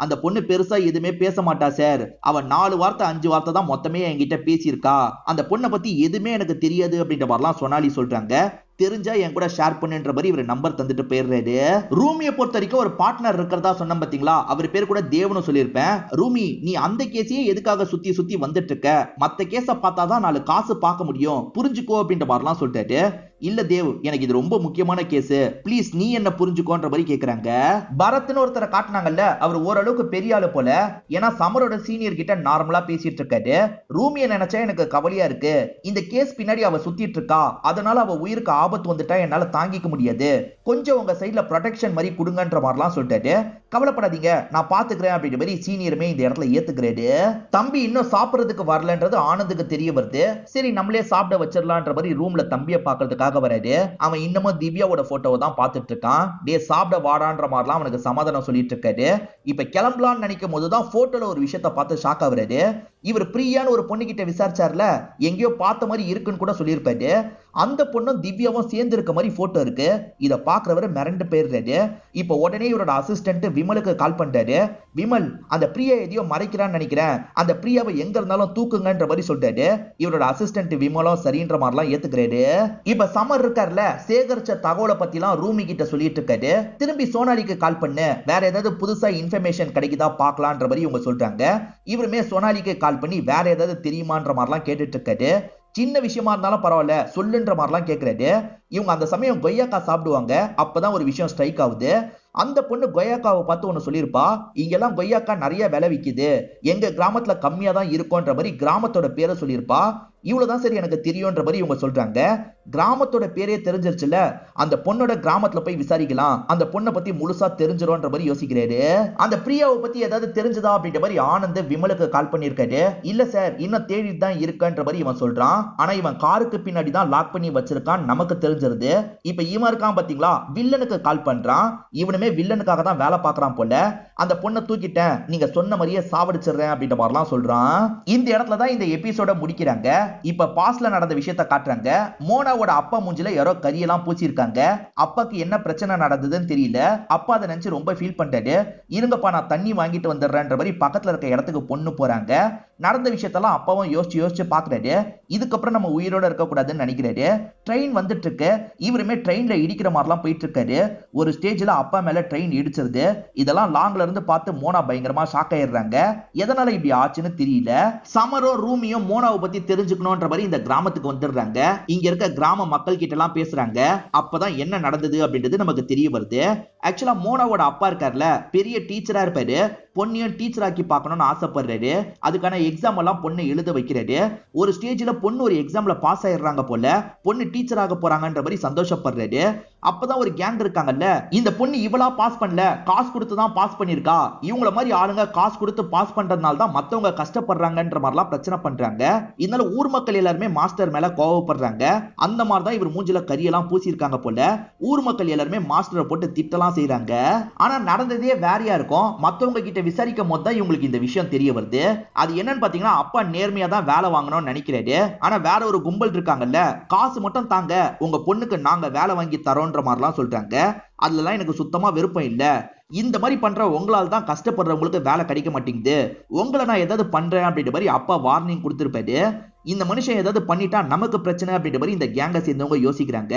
அந்த பொண்ணு பெருசா எதுவுமே பேச மாட்டா சார், அவன் 4 வார்த்தை 5 வார்த்தை தான் மொத்தமே என்கிட்ட பேசியிருக்கா, அந்த பொண்ணை பத்தி எதுவுமே எனக்கு தெரியாது அப்படின்ற மாதிரிலாம் சோனாலி சொல்றாங்க. தெரிஞ்சா என் கூட ஷேர் பண்ணுன்ற மாதிரி இவர் நம்பர் தந்துட்டு போயிடுறாரு. ரூமியை பொறுத்த வரைக்கும் ஒரு பார்ட்னர் இருக்கிறதா சொன்ன பாத்தீங்களா, அவர் பேர் கூட தேவனு சொல்லியிருப்பேன். ரூமி நீ அந்த கேஸையே எதுக்காக சுத்தி சுத்தி வந்துட்டு இருக்க, மத்த கேஸ பார்த்தாதான் 4 காசு பார்க்க முடியும், புரிஞ்சுக்கோ அப்படின்ற மாதிரிலாம் சொல்லிட்டாரு. இல்ல தேவ் எனக்கு இது ரொம்ப முக்கியமான கேஸ், ப்ளீஸ் நீ என்ன புரிஞ்சுக்கோன்ற மாதிரி கேக்குறாங்க. பரத்னு ஒருத்தரை காட்டினாங்கல்ல, அவர் ஓரளவுக்கு பெரிய ஆளு போல, ஏன்னா சமரோட சீனியர் கிட்ட நார்மலா பேசிட்டு இருக்காரு. ரூமியை நினைச்சா எனக்கு கவலையா இருக்கு, இந்த கேஸ் பின்னாடி அவ சுத்திட்டு இருக்கா, அதனால அவ உயிருக்கு ஆபத்து வந்துட்டா என்னால தாங்கிக்க முடியாது, கொஞ்சம் உங்க சைட்ல ப்ரொடெக்ஷன் மாதிரி கொடுங்கன்ற மாதிரிலாம் சொல்லிட்டாரு. கவலைப்படாதீங்க நான் பாத்துக்கிறேன் அப்படின்ற மாதிரி சீனியருமே இந்த இடத்துல ஏத்துக்கிறாரு. தம்பி இன்னும் சாப்பிடுறதுக்கு வரலன்றது ஆனந்துக்கு தெரிய வருது. சரி நம்மளே சாப்பிட வச்சிடலான்ற மாதிரி ரூம்ல தம்பியை பாக்குறதுக்காக வராரு. அவன் இன்னமும் திவ்யாவோட போட்டோவை தான் பார்த்துட்டு இருக்கான். டே சாப்பிட வாடான்ற மாதிரிலாம் அவனுக்கு சமாதானம் சொல்லிட்டு இருக்காரு. இப்ப கிளம்பலான்னு நினைக்கும் போதுதான் போட்டோல ஒரு விஷயத்த பார்த்து ஷாக் ஆகுறாரு. இவர் பிரியான்னு ஒரு பொண்ணு கிட்ட விசாரிச்சார்ல, எங்கேயோ பார்த்த மாதிரி இருக்குன்னு கூட சொல்லியிருப்பாரு. அந்த பொண்ணும் திவ்யாவும் சேர்ந்து இருக்க மாதிரி போட்டோ இருக்கு. இத பாக்குறவரு மிரண்டு போயிடுறாரு. இப்ப உடனே இவரோட அசிஸ்டன்ட் விமலுக்கு கால் பண்றாரு. விமல் அந்த பிரியா எதையோ மறைக்கிறான்னு நினைக்கிறேன், அந்த பிரியாவை எங்க இருந்தாலும் தூக்குங்கன்ற மாதிரி சொல்றாரு. இவரோட அசிஸ்டன்ட் விமலும் சரின்ற மாதிரிலாம் ஏத்துக்கிறாரு. இப்ப சமர் இருக்கார்ல, சேகரிச்ச தகவலை பத்தி எல்லாம் ரூமி கிட்ட சொல்லிட்டு இருக்காரு. திரும்பி சோனாலிக்கு கால் பண்ணு, வேற ஏதாவது புதுசா இன்ஃபர்மேஷன் கிடைக்குதா பாக்கலான்ற மாதிரி இவங்க சொல்றாங்க. இவருமே சோனாலிக்கு கால் பண்ணி வேற ஏதாவது தெரியுமான்ற மாதிரிலாம் கேட்டுட்டு இருக்காரு. சின்ன விஷயமா இருந்தாலும் பரவாயில்ல சொல்லுன்ற மாதிரிலாம் கேட்கறாரு. இவங்க அந்த சமயம் கொய்யாக்கா சாப்பிடுவாங்க. அப்பதான் ஒரு விஷயம் ஸ்ட்ரைக் ஆகுது. அந்த பொண்ணு கொய்யாக்காவை பார்த்து ஒன்னு சொல்லியிருப்பா, இங்கெல்லாம் கொய்யாக்கா நிறைய விலை விக்குது, எங்க கிராமத்துல கம்மியா தான் இருக்கும்ன்ற மாதிரி கிராமத்தோட பேரை சொல்லியிருப்பா. இவ்வளவுதான் சரி எனக்கு தெரியும்ன்ற மாதிரி இவங்க சொல்றாங்க. கிராமத்தோட பேரே தெரிஞ்சிருச்சுல, அந்த பொண்ணோட கிராமத்துல போய் விசாரிக்கலாம், அந்த பொண்ணை பத்தி முழுசா தெரிஞ்சிரும்ன்ற மாதிரி யோசிக்கிறாரு. அந்த பிரியாவை பத்தி ஏதாவது தெரிஞ்சதா அப்படின்ற மாதிரி ஆனந்த் விமலுக்கு கால் பண்ணிருக்காரு. இல்ல சார் இன்னும் தேடிட்டு தான் இருக்கன்ற மாதிரி இவன் சொல்றான். ஆனா இவன் காருக்கு பின்னாடி தான் லாக் பண்ணி வச்சிருக்கான் நமக்கு தெரிஞ்சிருது. இப்ப இவன் இருக்கான் பாத்தீங்களா, வில்லனுக்கு கால் பண்றான். இவனுமே வில்லனுக்காக தான் வேலை பாக்குறான் போல. அந்த பொண்ணை தூக்கிட்டேன், நீங்க சொன்ன மாதிரியே சாவடிச்சிடுறேன் அப்படின்ற மாதிரிலாம் சொல்றான். இந்த இடத்துல தான் இந்த எபிசோட முடிக்கிறாங்க. இப்ப பாஸ்ட்ல நடந்த விஷயத்தை காட்டுறாங்க. மோனாவோட அப்பா மூஞ்சில யாரோ கரியெல்லாம் பூச்சிருக்காங்க. அப்பாக்கு என்ன பிரச்சனை நடந்ததுன்னு தெரியல. அப்பா அதை நினைச்சு ரொம்ப ஃபீல் பண்றாரு. இருங்கப்பா நான் தண்ணி வாங்கிட்டு வந்துடுறேன்ற மாதிரி பக்கத்துல இருக்க இடத்துக்கு பொண்ணு போறாங்க. நடந்த விஷயத்தெல்லாம் அப்பாவும் யோசிச்சு யோசிச்சு பாக்குறாரு. இதுக்கப்புறம் நம்ம உயிரோட இருக்க கூடாதுன்னு நினைக்கிறாரு. ட்ரெயின் வந்துட்டு இருக்கு. இவருமே ட்ரெயின்ல இடிக்கிற மாதிரிலாம் போயிட்டு இருக்காரு. ஒரு ஸ்டேஜ்ல அப்பா மேல ட்ரெயின் இடிச்சிருது. இதெல்லாம் லாங்ல இருந்து பார்த்து மோனா பயங்கரமா ஷாக் ஆயிடுறாங்க. எதனால இப்படி ஆச்சுன்னு தெரியல. சமரோ ரூமியும் மோனாவை பத்தி தெரிஞ்சுக்கணும்ன்ற மாதிரி இந்த கிராமத்துக்கு வந்துடுறாங்க. இங்க இருக்க கிராம மக்கள் கிட்ட எல்லாம் பேசுறாங்க. அப்பதான் என்ன நடந்தது அப்படின்றது நமக்கு தெரிய வருது. ஆக்சுவலா மோனாவோட அப்பா இருக்கார்ல, பெரிய டீச்சரா இருப்பாரு. பொண்ணையும் டீச்சர் ஆக்கி பார்க்கணும்னு ஆசைப்படுறாரு. அதுக்கான எக்ஸாம் எல்லாம் பொண்ணு எழுத வைக்கிறாரு. ஒரு ஸ்டேஜ்ல பொண்ணு ஒரு எக்ஸாம்ல பாஸ் ஆயிடுறாங்க போல, பொண்ணு டீச்சர் ஆக போறாங்கன்ற மாதிரி சந்தோஷப்படுறாரு. அப்பதான் ஒரு கேங் இருக்காங்கல்ல, இந்த பொண்ணு இவளா பாஸ் பண்ணல, காசு கொடுத்து தான் பாஸ் பண்ணிருக்கா, இவங்கள மாதிரி ஆளுங்க காசு கொடுத்து பாஸ் பண்றதுனால தான் மத்தவங்க கஷ்டப்படுறாங்கன்ற மாதிரிலாம் பிரச்சனை பண்றாங்க. இதனால ஊர் மக்கள் எல்லாருமே மாஸ்டர் மேல கோவப்படுறாங்க. அந்த மாதிரி தான் இவர் மூஞ்சில கரியெல்லாம் பூசிருக்காங்க போல. ஊர் மக்கள் எல்லாருமே மாஸ்டரை போட்டு திட்டலாம் செய்யறாங்க. ஆனா நடந்ததே வேறையா இருக்கும். மத்தவங்க கிட்ட விசாரிக்கும் போது தான் இவங்களுக்கு இந்த விஷயம் தெரிய வருது. அது என்னன்னு பாத்தீங்கன்னா, அப்பா நேர்மையா தான் வேலை வாங்கணும்னு நினைக்கிறாரு. ஆனா வேற ஒரு கும்பல் இருக்காங்கல்ல, காசு மட்டும் தாங்க, உங்க பொண்ணுக்கு நாங்க வேலை வாங்கி தரோன்ற மாதிரிலாம் சொல்றாங்க. அதுலலாம் எனக்கு சுத்தமா விருப்பம் இல்ல. இந்த மாதிரி பண்ற உங்களால தான் கஷ்டப்படுறவங்களுக்கு வேலை கிடைக்க மாட்டேங்குது. உங்களை நான் ஏதாவது பண்றேன் அப்படின்ற மாதிரி அப்பா வார்னிங் கொடுத்திருப்பாரு. இந்த மனுஷன் ஏதாவது பண்ணிட்டா நமக்கு பிரச்சனை அப்படின்ற மாதிரி இந்த கேங்க சேர்ந்தவங்க யோசிக்கிறாங்க.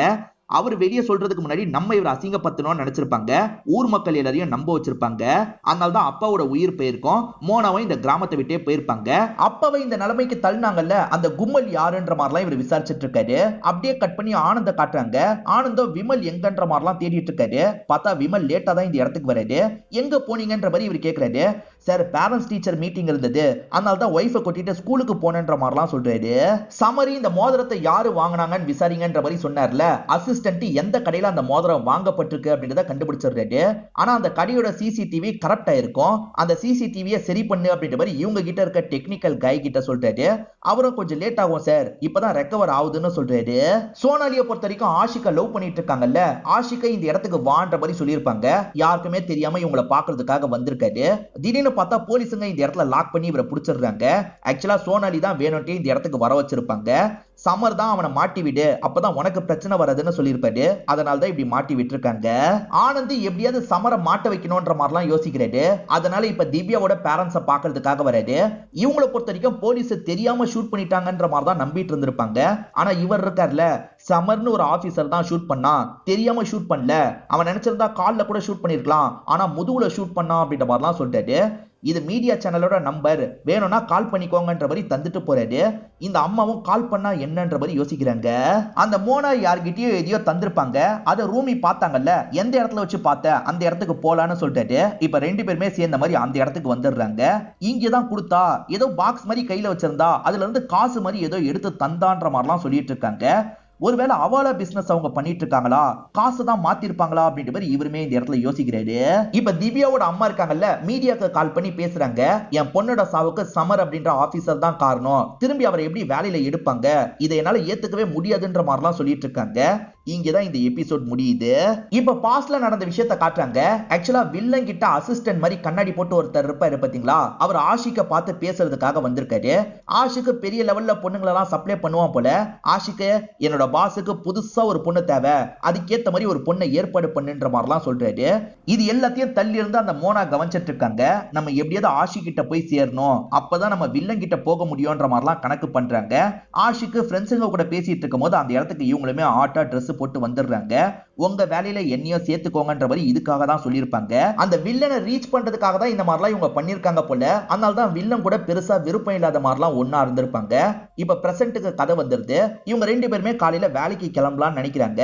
அவர் வெளியே சொல்றதுக்கு முன்னாடி நம்ம இவர் அசிங்கப்படுத்தணும்னு நினைச்சிருப்பாங்க. ஊர் மக்கள் எல்லாரையும் நம்ப வச்சிருப்பாங்க. அதனால தான் அப்பாவோட உயிர் போயிருக்கும். மோனாவும் இந்த கிராமத்தை விட்டே போயிருப்பாங்க. அப்பாவை இந்த நிலைமைக்கு தள்ளினாங்கல்ல, அந்த கும்பல் யாருன்ற மாதிரிலாம் இவர் விசாரிச்சுட்டு இருக்காரு. அப்படியே கட் பண்ணி ஆனந்த காட்டுறாங்க. ஆனந்தம் விமல் எங்கன்ற மாதிரிலாம் தேடிட்டு இருக்காரு. பார்த்தா விமல் லேட்டா தான் இந்த இடத்துக்கு வராரு. எங்க போனீங்கன்ற மாதிரி இவர் கேட்கிறாரு. சார் பேரண்ட்ஸ் டீச்சர் மீட்டிங் இருந்தது, அதனால தான் ஒய்ஃபை கொட்டிட்டு ஸ்கூலுக்கு போனேன்ற மாதிரிலாம் சொல்றாரு. சமரி இந்த மோதிரத்தை யாரு வாங்கினாங்கன்னு விசாரிங்கன்ற மாதிரி சொன்னார்ல, அசிஸ்டன்ட் எந்த கடையில அந்த மோதிரம் வாங்கப்பட்டிருக்கு அப்படின்றத கண்டுபிடிச்சிடுறாரு. ஆனா அந்த கடையோட சிசிடிவி கரெக்டா இருக்கும். அந்த சிசிடிவியை சரி பண்ணு அப்படின்ற மாதிரி இவங்க கிட்ட இருக்க டெக்னிக்கல் கை கிட்ட சொல்றாரு. அவரும் கொஞ்சம் லேட் ஆகும் சார், இப்பதான் ரெக்கவர் ஆகுதுன்னு சொல்றாரு. சோனாலியை பொறுத்த வரைக்கும் ஆஷிகா லவ் பண்ணிட்டு இருக்காங்கல்ல, ஆஷிகா இந்த இடத்துக்கு வான்ற மாதிரி சொல்லியிருப்பாங்க. யாருக்குமே தெரியாம இவங்களை பாக்குறதுக்காக வந்திருக்காரு. திடீர்னு பார்த்தா போலீஸுங்க இந்த இடத்துல லாக் பண்ணி இவரை பிடிச்சிடுறாங்க. ஆக்சுவலா சோனாலி தான் வேணும்ட்டே இந்த இடத்துக்கு வர வச்சிருப்பாங்க. சமர் தான் அவனை மாட்டி விடு, அப்பதான் உனக்கு பிரச்சனை வராதுன்னு சொல்லியிருப்பாரு. அதனால தான் இப்படி மாட்டி விட்டுருக்காங்க. ஆனந்த் எப்படியாவது சமரை மாட்ட வைக்கணும்ன்ற மாதிரிலாம் யோசிக்கிறாரு. அதனால இப்ப திவ்யாவோட பேரண்ட்ஸை பாக்குறதுக்காக வராரு. இவங்களை பொறுத்த வரைக்கும் போலீஸ் தெரியாம ஷூட் பண்ணிட்டாங்கன்ற மாதிரி தான் நம்பிட்டு இருந்திருப்பாங்க. ஆனா இவர் இருக்கார்ல, சமர்னு ஒரு ஆபீசர் தான் ஷூட் பண்ணா, தெரியாம ஷூட் பண்ணல. அவன் நினைச்சிருந்தா கால்ல கூட ஷூட் பண்ணிருக்கலாம், ஆனா முதுகுல ஷூட் பண்ணா அப்படின்ற மாதிரிலாம் சொல்லிட்டாரு. இது மீடியா சேனலோட நம்பர், வேணும்னா கால் பண்ணிக்கோங்கன்ற மாதிரி தந்துட்டு போறாரு. இந்த அம்மாவும் கால் பண்ணா என்னன்ற மாதிரி யோசிக்கிறாங்க. அந்த மோனா யார்கிட்டயோ எதையோ தந்திருப்பாங்க, அதை ரூமி பார்த்தாங்கல்ல, எந்த இடத்துல வச்சு பார்த்த அந்த இடத்துக்கு போலான்னு சொல்லிட்டு இப்ப ரெண்டு பேருமே சேர்ந்த மாதிரி அந்த இடத்துக்கு வந்துடுறாங்க. இங்கதான் கொடுத்தா, ஏதோ பாக்ஸ் மாதிரி கையில வச்சிருந்தா அதுல இருந்து காசு மாதிரி ஏதோ எடுத்து தந்தான்ற மாதிரிலாம் சொல்லிட்டு இருக்காங்க. ஒருவேளை அவாலா பிசினஸ் அவங்க பண்ணிட்டு இருக்காங்களா, காசு தான் மாத்திருப்பாங்களா அப்படின்ற மாதிரி இவருமே இந்த இடத்துல யோசிக்கிறாரு. இப்ப திவ்யாவோட அம்மா இருக்காங்கல்ல, மீடியாக்கு கால் பண்ணி பேசுறாங்க. என் பொண்ணோட சாவுக்கு சமர் அப்படின்ற ஆபீசர் தான் காரணம், திரும்பி அவரை எப்படி வேலையில எடுப்பாங்க, இதை என்னால ஏத்துக்கவே முடியாதுன்ற மாதிரிலாம் சொல்லிட்டு இருக்காங்க. இங்கதான் இந்த எபிசோட் முடியுது. இப்ப பாஸ்ட்ல நடந்த விஷயத்தை காட்டுறாங்க. ஆக்சுவலா வில்லன் கிட்ட அசிஸ்டன்ட் மாதிரி கண்ணாடி போட்டு ஒருத்தர் இருப்பாரு பாத்தீங்களா, அவர் ஆஷிக்க பார்த்து பேசுறதுக்காக வந்திருக்காரு. ஆஷிக்கு பெரிய லெவல்ல பொண்ணுங்களெல்லாம் சப்ளை பண்ணுவான் போல. ஆஷிக்கு என்னோட பாஸுக்கு புதுசா ஒரு பொண்ணு தேவை, அதுக்கேத்த மாதிரி ஒரு பொண்ணை ஏற்பாடு பண்ணுன்ற மாதிரிலாம் சொல்றாரு. இது எல்லாத்தையும் தள்ளி இருந்து அந்த மோனா கவனிச்சிட்டு இருக்காங்க. நம்ம எப்படியாவது ஆஷி கிட்ட போய் சேரணும், அப்பதான் நம்ம வில்லன் கிட்ட போக முடியும்ன்ற மாதிரிலாம் கணக்கு பண்றாங்க. ஆஷிக்கு ஃப்ரெண்ட்ஸுங்க கூட பேசிட்டு இருக்கும் போது அந்த இடத்துக்கு இவங்களுமே ஆட்டா ட்ரெஸ் போட்டு வந்துடுறாங்க. உங்க வேலையில என்னையும் சேர்த்துக்கோங்கன்ற மாதிரி இதுக்காக தான் சொல்லியிருப்பாங்க. அந்த வில்லனை ரீச் பண்றதுக்காக தான் இந்த மாதிரிலாம் இவங்க பண்ணிருக்காங்க போல. அதனால தான் வில்லன் கூட பெருசா விருப்பம் இல்லாத மாதிரிலாம் ஒன்னா இருந்திருப்பாங்க. இப்ப பிரசன்ட்டுக்கு கதை வந்துருது. இவங்க ரெண்டு பேருமே காலையில வேலைக்கு கிளம்பலாம்னு நினைக்கிறாங்க.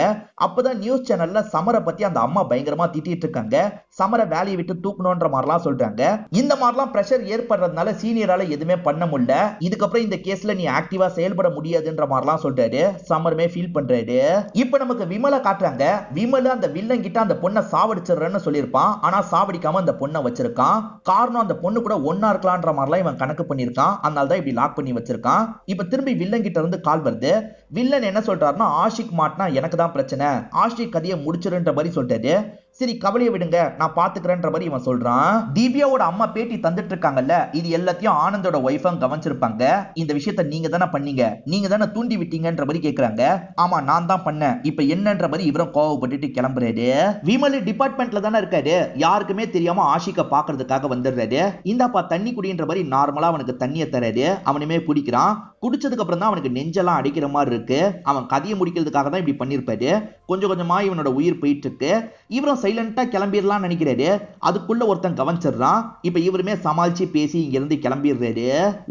அப்பதான் நியூஸ் சேனல்ல சமரை பத்தி அந்த அம்மா பயங்கரமா திட்டிட்டு இருக்காங்க. சமரை வேலையை விட்டு தூக்கணும்ன்ற மாதிரிலாம் சொல்றாங்க. இந்த மாதிரிலாம் பிரஷர் ஏற்படுறதுனால சீனியரால எதுவுமே பண்ண முடியல, இதுக்கப்புறம் இந்த கேஸ்ல நீ ஆக்டிவா செயல்பட முடியாதுன்ற மாதிரிலாம் சொல்றாரு. சமருமே ஃபீல் பண்றாரு. இப்ப நமக்கு விமலை காட்டுறாங்க. விமல் அந்த வில்லன் கிட்ட அந்த பொண்ணை சாவடிச்சிடுறேன்னு சொல்லியிருப்பான், ஆனா சாவடிக்காம அந்த பொண்ணை வச்சிருக்கான். காரணம் அந்த பொண்ணு கூட ஒன்னா இருக்கலாம்ன்ற மாதிரிலாம் இவன் கணக்கு பண்ணிருக்கான். அதனால தான் இப்படி லாக் பண்ணி வச்சிருக்கான். இப்ப திரும்பி வில்லன் கிட்ட இருந்து கால் வருது. வில்லன் என்ன சொல்றாருன்னா, ஆஷிக் மாட்டினா எனக்கு தான் பிரச்சனை, ஆஷிக் கதையை முடிச்சிருன்ற மாதிரி சொல்லிட்டாரு. சரி கவலையை விடுங்க, நான் பாத்துக்கிறேன்ற மாதிரி இவன் சொல்றான். திவ்யாவோட அம்மா பேட்டி தந்துட்டு இருக்காங்கல்ல, இது எல்லாத்தையும் ஆனந்தோட ஒய்ஃபும் கவனிச்சிருப்பாங்க. இந்த விஷயத்தை நீங்க தானே பண்ணீங்க, நீங்க தானே தூண்டி விட்டீங்கன்ற மாதிரி கேக்குறாங்க. ஆமா நான் தான் பண்ணேன், இப்ப என்னன்ற மாதிரி இவரும் கோவப்பட்டுட்டு கிளம்புறாரு. விமல் டிபார்ட்மெண்ட்ல தானே இருக்காரு, யாருக்குமே தெரியாம ஆஷிக்க பாக்குறதுக்காக வந்துடுறாரு. இந்தாப்பா தண்ணி குடின்ற மாதிரி நார்மலா அவனுக்கு தண்ணியை தராரு. அவனுமே குடிக்கிறான். குடிச்சதுக்கு அப்புறம் தான் அவனுக்கு நெஞ்செல்லாம் அடிக்கிற மாதிரி இருக்கு. அவன் கதையை முடிக்கிறதுக்காக தான் இப்படி பண்ணிருப்பாரு. கொஞ்சம் கொஞ்சமா இவனோட உயிர் போயிட்டு இருக்கு. இவரும் சைலண்டா கிளம்பிடலாம் நினைக்கிறாரு. அதுக்குள்ள ஒருத்தன் கவனிச்சிடுறான். இப்ப இவருமே சமாளிச்சு பேசி இங்க இருந்து கிளம்பிடுறாரு.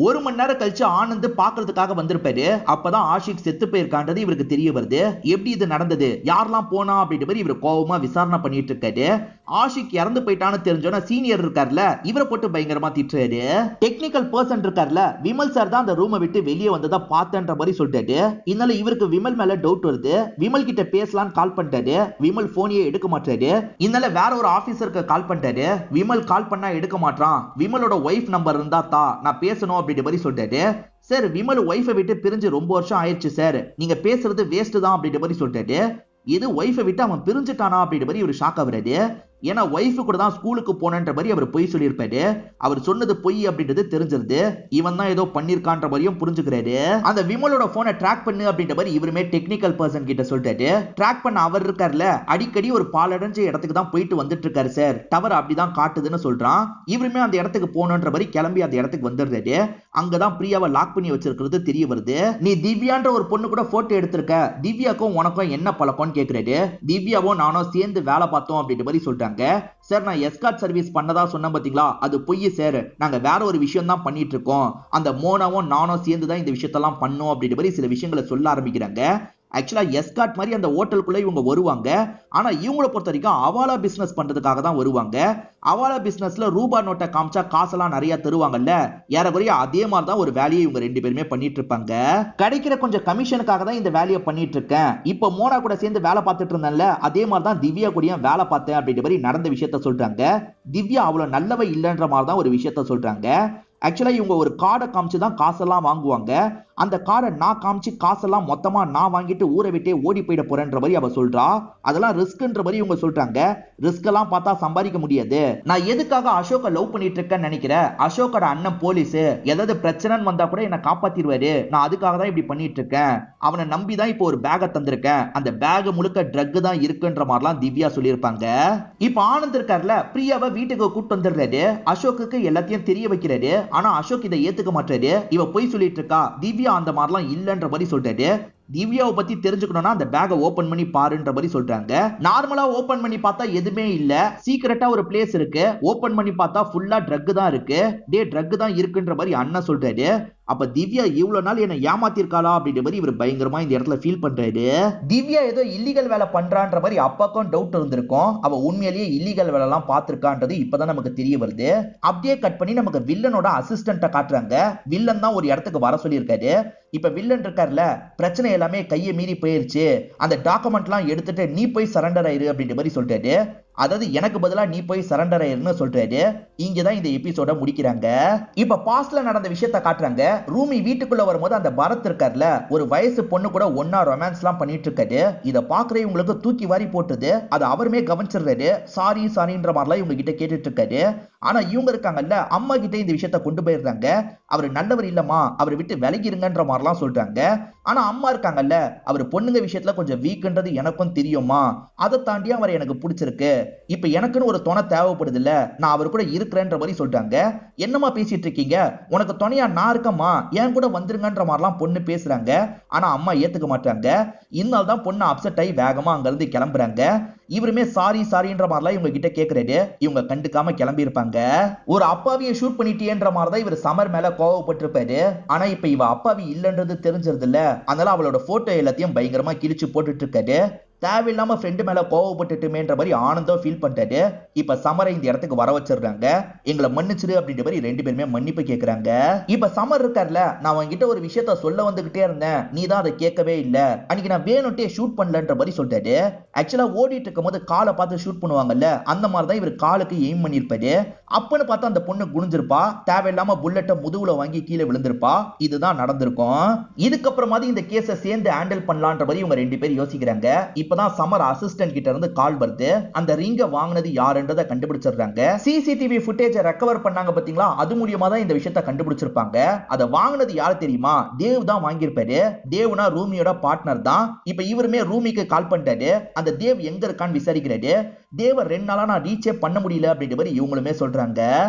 ஒரு மணி நேரம் கழிச்சு ஆனந்த் பாக்குறதுக்காக வந்திருப்பாரு. அப்பதான் ஆஷிக் செத்து போயிருக்கான்றது இவருக்கு தெரிய வருது. எப்படி இது நடந்தது, யாரெல்லாம் போனா அப்படின்ற மாதிரி இவர் கோவமா விசாரணை பண்ணிட்டு இருக்காரு. ஆஷிக் இறந்து போயிட்டான்னு தெரிஞ்சோன்னா சீனியர் இருக்காருல, இவரை போட்டு பயங்கரமா திட்டுறாரு. டெக்னிக்கல் பர்சன் இருக்காருல, விமல் சார் தான் அந்த ரூமை விட்டு வெளியே வந்ததா பார்த்தன்ற மாதிரி சொல்லிட்டாரு. இதனால இவருக்கு விமல் மேல டவுட் வருது. விமல் கிட்ட பேசலான்னு கால் பண்ணிட்டாரு. விமல் போனையே எடுக்க மாட்டாரு. இதனால வேற ஒரு ஆபீசருக்கு கால் பண்ணிட்டாரு. விமல் கால் பண்ணா எடுக்க மாட்டான். விமலோட ஒய்ஃப் நம்பர் இருந்தா நான் பேசணும் அப்படின்ற மாதிரி சொல்லிட்டாரு. சார் விமல் ஒய்ஃபை விட்டு பிரிஞ்சு ரொம்ப வருஷம் ஆயிடுச்சு சார், நீங்க பேசுறது வேஸ்ட் தான் அப்படின்ற மாதிரி சொல்லிட்டாரு. இது ஒய்ஃபை விட்டு அவன் பிரிஞ்சுட்டானா அப்படின்ற மாதிரி ஒரு ஷாக் ஆகுறாரு. ஏன்னா ஒய்ஃபு கூட தான் ஸ்கூலுக்கு போனன்ற மாதிரி அவர் பொய் சொல்லியிருப்பாரு. அவர் சொன்னது பொய் அப்படின்றது தெரிஞ்சிருது. இவன் தான் ஏதோ பண்ணிருக்கான்ற மாதிரியும் புரிஞ்சுக்கிறாரு. அந்த விமலோட போனை ட்ராக் பண்ணு அப்படின்ற மாதிரி இவருமே டெக்னிக்கல் பர்சன் கிட்ட சொல்லிட்டாரு. ட்ராக் பண்ண அவர் இருக்காருல, அடிக்கடி ஒரு பாலடைஞ்ச இடத்துக்கு தான் போயிட்டு வந்துட்டு இருக்காரு சார், டவர் அப்படிதான் காட்டுதுன்னு சொல்றான். இவருமே அந்த இடத்துக்கு போகணுன்ற மாதிரி கிளம்பி அந்த இடத்துக்கு வந்துடுறாரு. அங்கதான் பிரியாவை லாக் பண்ணி வச்சிருக்கிறது தெரிய வருது. நீ திவ்யான்ற ஒரு பொண்ணு கூட போட்டோ எடுத்திருக்க, திவ்யாக்கும் உனக்கும் என்ன பழக்கம்னு கேக்குறாரு. திவ்யாவும் நானும் சேர்ந்து வேலை பார்த்தோம் அப்படின்ற மாதிரி சொல்றாங்க. சார் நான் எஸ்கார்ட் சர்வீஸ் பண்ணதா சொன்னேன் பாத்தீங்களா, அது பொய் சார், நாங்க வேற ஒரு விஷயம் தான் பண்ணிட்டு இருக்கோம். அந்த மோனாவும் நானும் சேர்ந்து தான் இந்த விஷயத்தெல்லாம் பண்ணோம் அப்படின்ற மாதிரி சில விஷயங்களை சொல்ல ஆரம்பிக்கிறாங்க. ஆக்சுவலா எஸ்கார்ட் மாதிரி அந்த ஹோட்டலுக்குள்ள இவங்க வருவாங்க. ஆனா இவங்கள பொறுத்த வரைக்கும் அவாலா பிசினஸ் பண்றதுக்காக தான் வருவாங்க. அவாலா பிசினஸ்ல ரூபா நோட்டை காமிச்சா காசெல்லாம் நிறைய தருவாங்கல்ல, ஏறக்குறைய அதே மாதிரி தான் ஒரு வேலையை இவங்க ரெண்டு பேருமே பண்ணிட்டு இருப்பாங்க. கிடைக்கிற கொஞ்சம் கமிஷனுக்காக தான் இந்த வேலையை பண்ணிட்டு இருக்கேன். இப்ப மோனா கூட சேர்ந்து வேலை பார்த்துட்டு இருந்தேன்ல, அதே மாதிரி தான் திவ்யா கூடயும் வேலை பார்த்தேன் அப்படின்ற மாதிரி நடந்த விஷயத்த சொல்றாங்க. திவ்யா அவ்வளவு நல்லவ இல்லைன்ற மாதிரி தான் ஒரு விஷயத்த சொல்றாங்க. ஆக்சுவலா இவங்க ஒரு கார்டை காமிச்சு தான் காசெல்லாம் வாங்குவாங்க. அந்த கார்டை நான் காமிச்சு காசெல்லாம் மொத்தமா நான் வாங்கிட்டு ஊரை விட்டே ஓடி போயிட போறேன்ற மாதிரி அவ சொல்றா. அதெல்லாம் ரிஸ்க்ன்ற மாதிரி இவங்க சொல்றாங்க. ரிஸ்க் எல்லாம் பார்த்தா சம்பாதிக்க முடியாது. நான் எதுக்காக அசோக்க லவ் பண்ணிட்டு இருக்கேன்னு நினைக்கிறேன்? அசோக்கோட அண்ணன் போலீஸ், ஏதாவது பிரச்சனைன்னு வந்தா கூட என்ன காப்பாத்திடுவாரு. நான் அதுக்காக தான் இப்படி பண்ணிட்டு இருக்கேன். அவனை நம்பி தான் இப்போ ஒரு பேக்கை தந்திருக்கேன். அந்த பேக் முழுக்க ட்ரக் தான் இருக்குன்ற மாதிரிலாம் திவ்யா சொல்லியிருப்பாங்க. இப்ப ஆனந்த் இருக்கார்ல, பிரியாவை வீட்டுக்கு கூப்பிட்டு வந்துடுறாரு. அசோக்குக்கு எல்லாத்தையும் தெரிய வைக்கிறாரு. ஆனா அசோக் இதை ஏத்துக்க மாட்டாரு. இவ போய் சொல்லிட்டு இருக்கா. திவ்யா அந்த மாதிரிலாம் இல்லன்ற மாதிரி சொல்றாரு. திவ்யாவை பத்தி தெரிஞ்சுக்கணும்னா அந்த பேக்கை ஓபன் பண்ணி பாருன்ற மாதிரி சொல்றாங்க. நார்மலா ஓபன் பண்ணி பார்த்தா எதுவுமே இல்ல. சீக்கிரட்டா ஒரு பிளேஸ் இருக்கு. ஓபன் பண்ணி பார்த்தா ஃபுல்லா ட்ரக் தான் இருக்கு. ட்ரக் தான் இருக்குன்ற மாதிரி அண்ணன் சொல்றாரு. அப்ப திவ்யா இவ்வளவு நாள் என்ன ஏமாத்திருக்காளா அப்படின்ற மாதிரி இவர் பயங்கரமா இந்த இடத்துல ஃபீல் பண்றாரு. திவ்யா ஏதோ இல்லீகல் வேலை பண்றான்ற மாதிரி அப்பாக்கும் டவுட் இருந்திருக்கும். அவ உண்மையிலேயே இல்லீகல் வேலை எல்லாம் பார்த்திருக்கான்றது இப்பதான் நமக்கு தெரிய வருது. அப்படியே கட் பண்ணி நமக்கு வில்லனோட அசிஸ்டன்ட்ட காட்டுறாங்க. வில்லன் தான் ஒரு இடத்துக்கு வர சொல்லியிருக்காரு. இப்ப வில்லன் இருக்கார்ல, பிரச்சனை எல்லாமே கையை மீறி போயிருச்சு, அந்த டாக்குமெண்ட் எல்லாம் எடுத்துட்டு நீ போய் சரண்டர் ஆயிரு அப்படின்ற மாதிரி சொல்லிட்டாரு. அதாவது எனக்கு பதிலா நீ போய் சரண்டர் ஆயிருன்னு சொல்றாரு. இங்கதான் இந்த எபிசோட முடிக்கிறாங்க. இப்ப பாஸ்ட்ல நடந்த விஷயத்த காட்டுறாங்க. ரூமி வீட்டுக்குள்ள வரும்போது அந்த பரத் இருக்கார்ல, ஒரு வயசு பொண்ணு கூட ஒன்னா ரொமான்ஸ் எல்லாம் பண்ணிட்டு இருக்காரு. இத பாக்குற இவங்களுக்கு தூக்கி வாரி போட்டுது. அதை அவருமே கவனிச்சிடுறாரு. சாரின்ற மாதிரிலாம் இவங்க கிட்ட கேட்டுட்டு இருக்காரு. ஆனா இவங்க இருக்காங்கல்ல, அம்மா கிட்ட இந்த விஷயத்த கொண்டு போயிருந்தாங்க. அவர் நல்லவர் இல்லமா, அவரை விட்டு விலகிருங்கன்ற மாதிரிலாம் சொல்றாங்க. ஆனா அம்மா இருக்காங்கல்ல, அவர் பொண்ணுங்க விஷயத்துல கொஞ்சம் வீக்ன்றது எனக்கும் தெரியுமா, அதை தாண்டி அவர் எனக்கு பிடிச்சிருக்கு. இப்ப எனக்குன்னு ஒரு துணை தேவைப்படுது இல்ல, நான் அவர் கூட இருக்கிறேன்ற மாதிரி சொல்றாங்க. என்னமா பேசிட்டு இருக்கீங்க, உனக்கு துணையா நான் இருக்கமா, என் கூட வந்துருங்கன்ற மாதிரிலாம் பொண்ணு பேசுறாங்க. ஆனா அம்மா ஏத்துக்க மாட்டாங்க. இதனால தான் பொண்ணு அப்செட் ஆகி வேகமா அங்க இருந்து கிளம்புறாங்க. இவருமே சாரின்ற மாதிரிலாம் இவங்க கிட்ட கேக்குறாரு. இவங்க கண்டுக்காம கிளம்பி இருப்பாங்க. ஒரு அப்பாவியை ஷூட் பண்ணிட்டேன்ற மாதிரி தான் இவர் சமர் மேல கோவப்பட்டு இருப்பாரு. ஆனா இப்ப இவ அப்பாவி இல்லன்றது தெரிஞ்சிருது இல்ல, அதனால அவளோட போட்டோ எல்லாத்தையும் பயங்கரமா கிழிச்சு போட்டுட்டு இருக்காரு. தேவையில்லாம ஃப்ரெண்டு மேல கோவப்பட்டுட்டுமேன்ற மாதிரி ஆனந்தம் ஃபீல் பண்ணிட்டாரு. இப்ப சமரை இந்த இடத்துக்கு வர வச்சிடுறாங்க. எங்களை மன்னிச்சிரு அப்படின்ற மாதிரி ரெண்டு பேருமே மன்னிப்பு கேட்கறாங்க. இப்ப சமர் இருக்கார்ல, நான் உன்கிட்ட ஒரு விஷயத்த சொல்ல வந்துகிட்டே இருந்தேன், நீ தான் அதை கேட்கவே இல்ல, அன்னைக்கு நான் வேணும்ட்டே ஷூட் பண்ணலன்ற மாதிரி சொல்லிட்டாரு. ஆக்சுவலா ஓடிட்டு இருக்கும் போது காலை பார்த்து ஷூட் பண்ணுவாங்கல்ல, அந்த மாதிரி தான் இவர் காலுக்கு எய்ம் பண்ணிருப்பாரு. அப்பன்னு பார்த்தா அந்த பொண்ணு குனிஞ்சிருப்பா. தேவையில்லாம புல்லட்ட முதுகுல வாங்கி கீழே விழுந்திருப்பா. இதுதான் நடந்திருக்கும். இதுக்கப்புறமா இந்த கேஸை சேர்ந்து ஹேண்டில் பண்ணலான்ற மாதிரி இவங்க ரெண்டு பேரும் யோசிக்கிறாங்க. இப்பதான் சமர் அசிஸ்டன்ட் கிட்ட இருந்து கால் வருது. அந்த ரிங்க வாங்குனது யாருன்றதை கண்டுபிடிச்சிடுறாங்க. சிசிடிவி ஃபுட்டேஜ் ரெக்கவர் பண்ணாங்க பாத்தீங்களா, அது மூலியமா தான் இந்த விஷயத்தை கண்டுபிடிச்சிருப்பாங்க. அதை வாங்குனது யாரு தெரியுமா? தேவ் தான் வாங்கியிருப்பாரு. தேவ்னா ரூமியோட பார்ட்னர் தான். இப்ப இவருமே ரூமிக்கு கால் பண்ணிட்டாரு. அந்த தேவ் எங்க இருக்கான்னு விசாரிக்கிறாரு. தேவ 2 நாளா நான் ரீச்சே பண்ண முடியல அப்படின்ற மாதிரி இவங்களுமே சொல்றாங்க.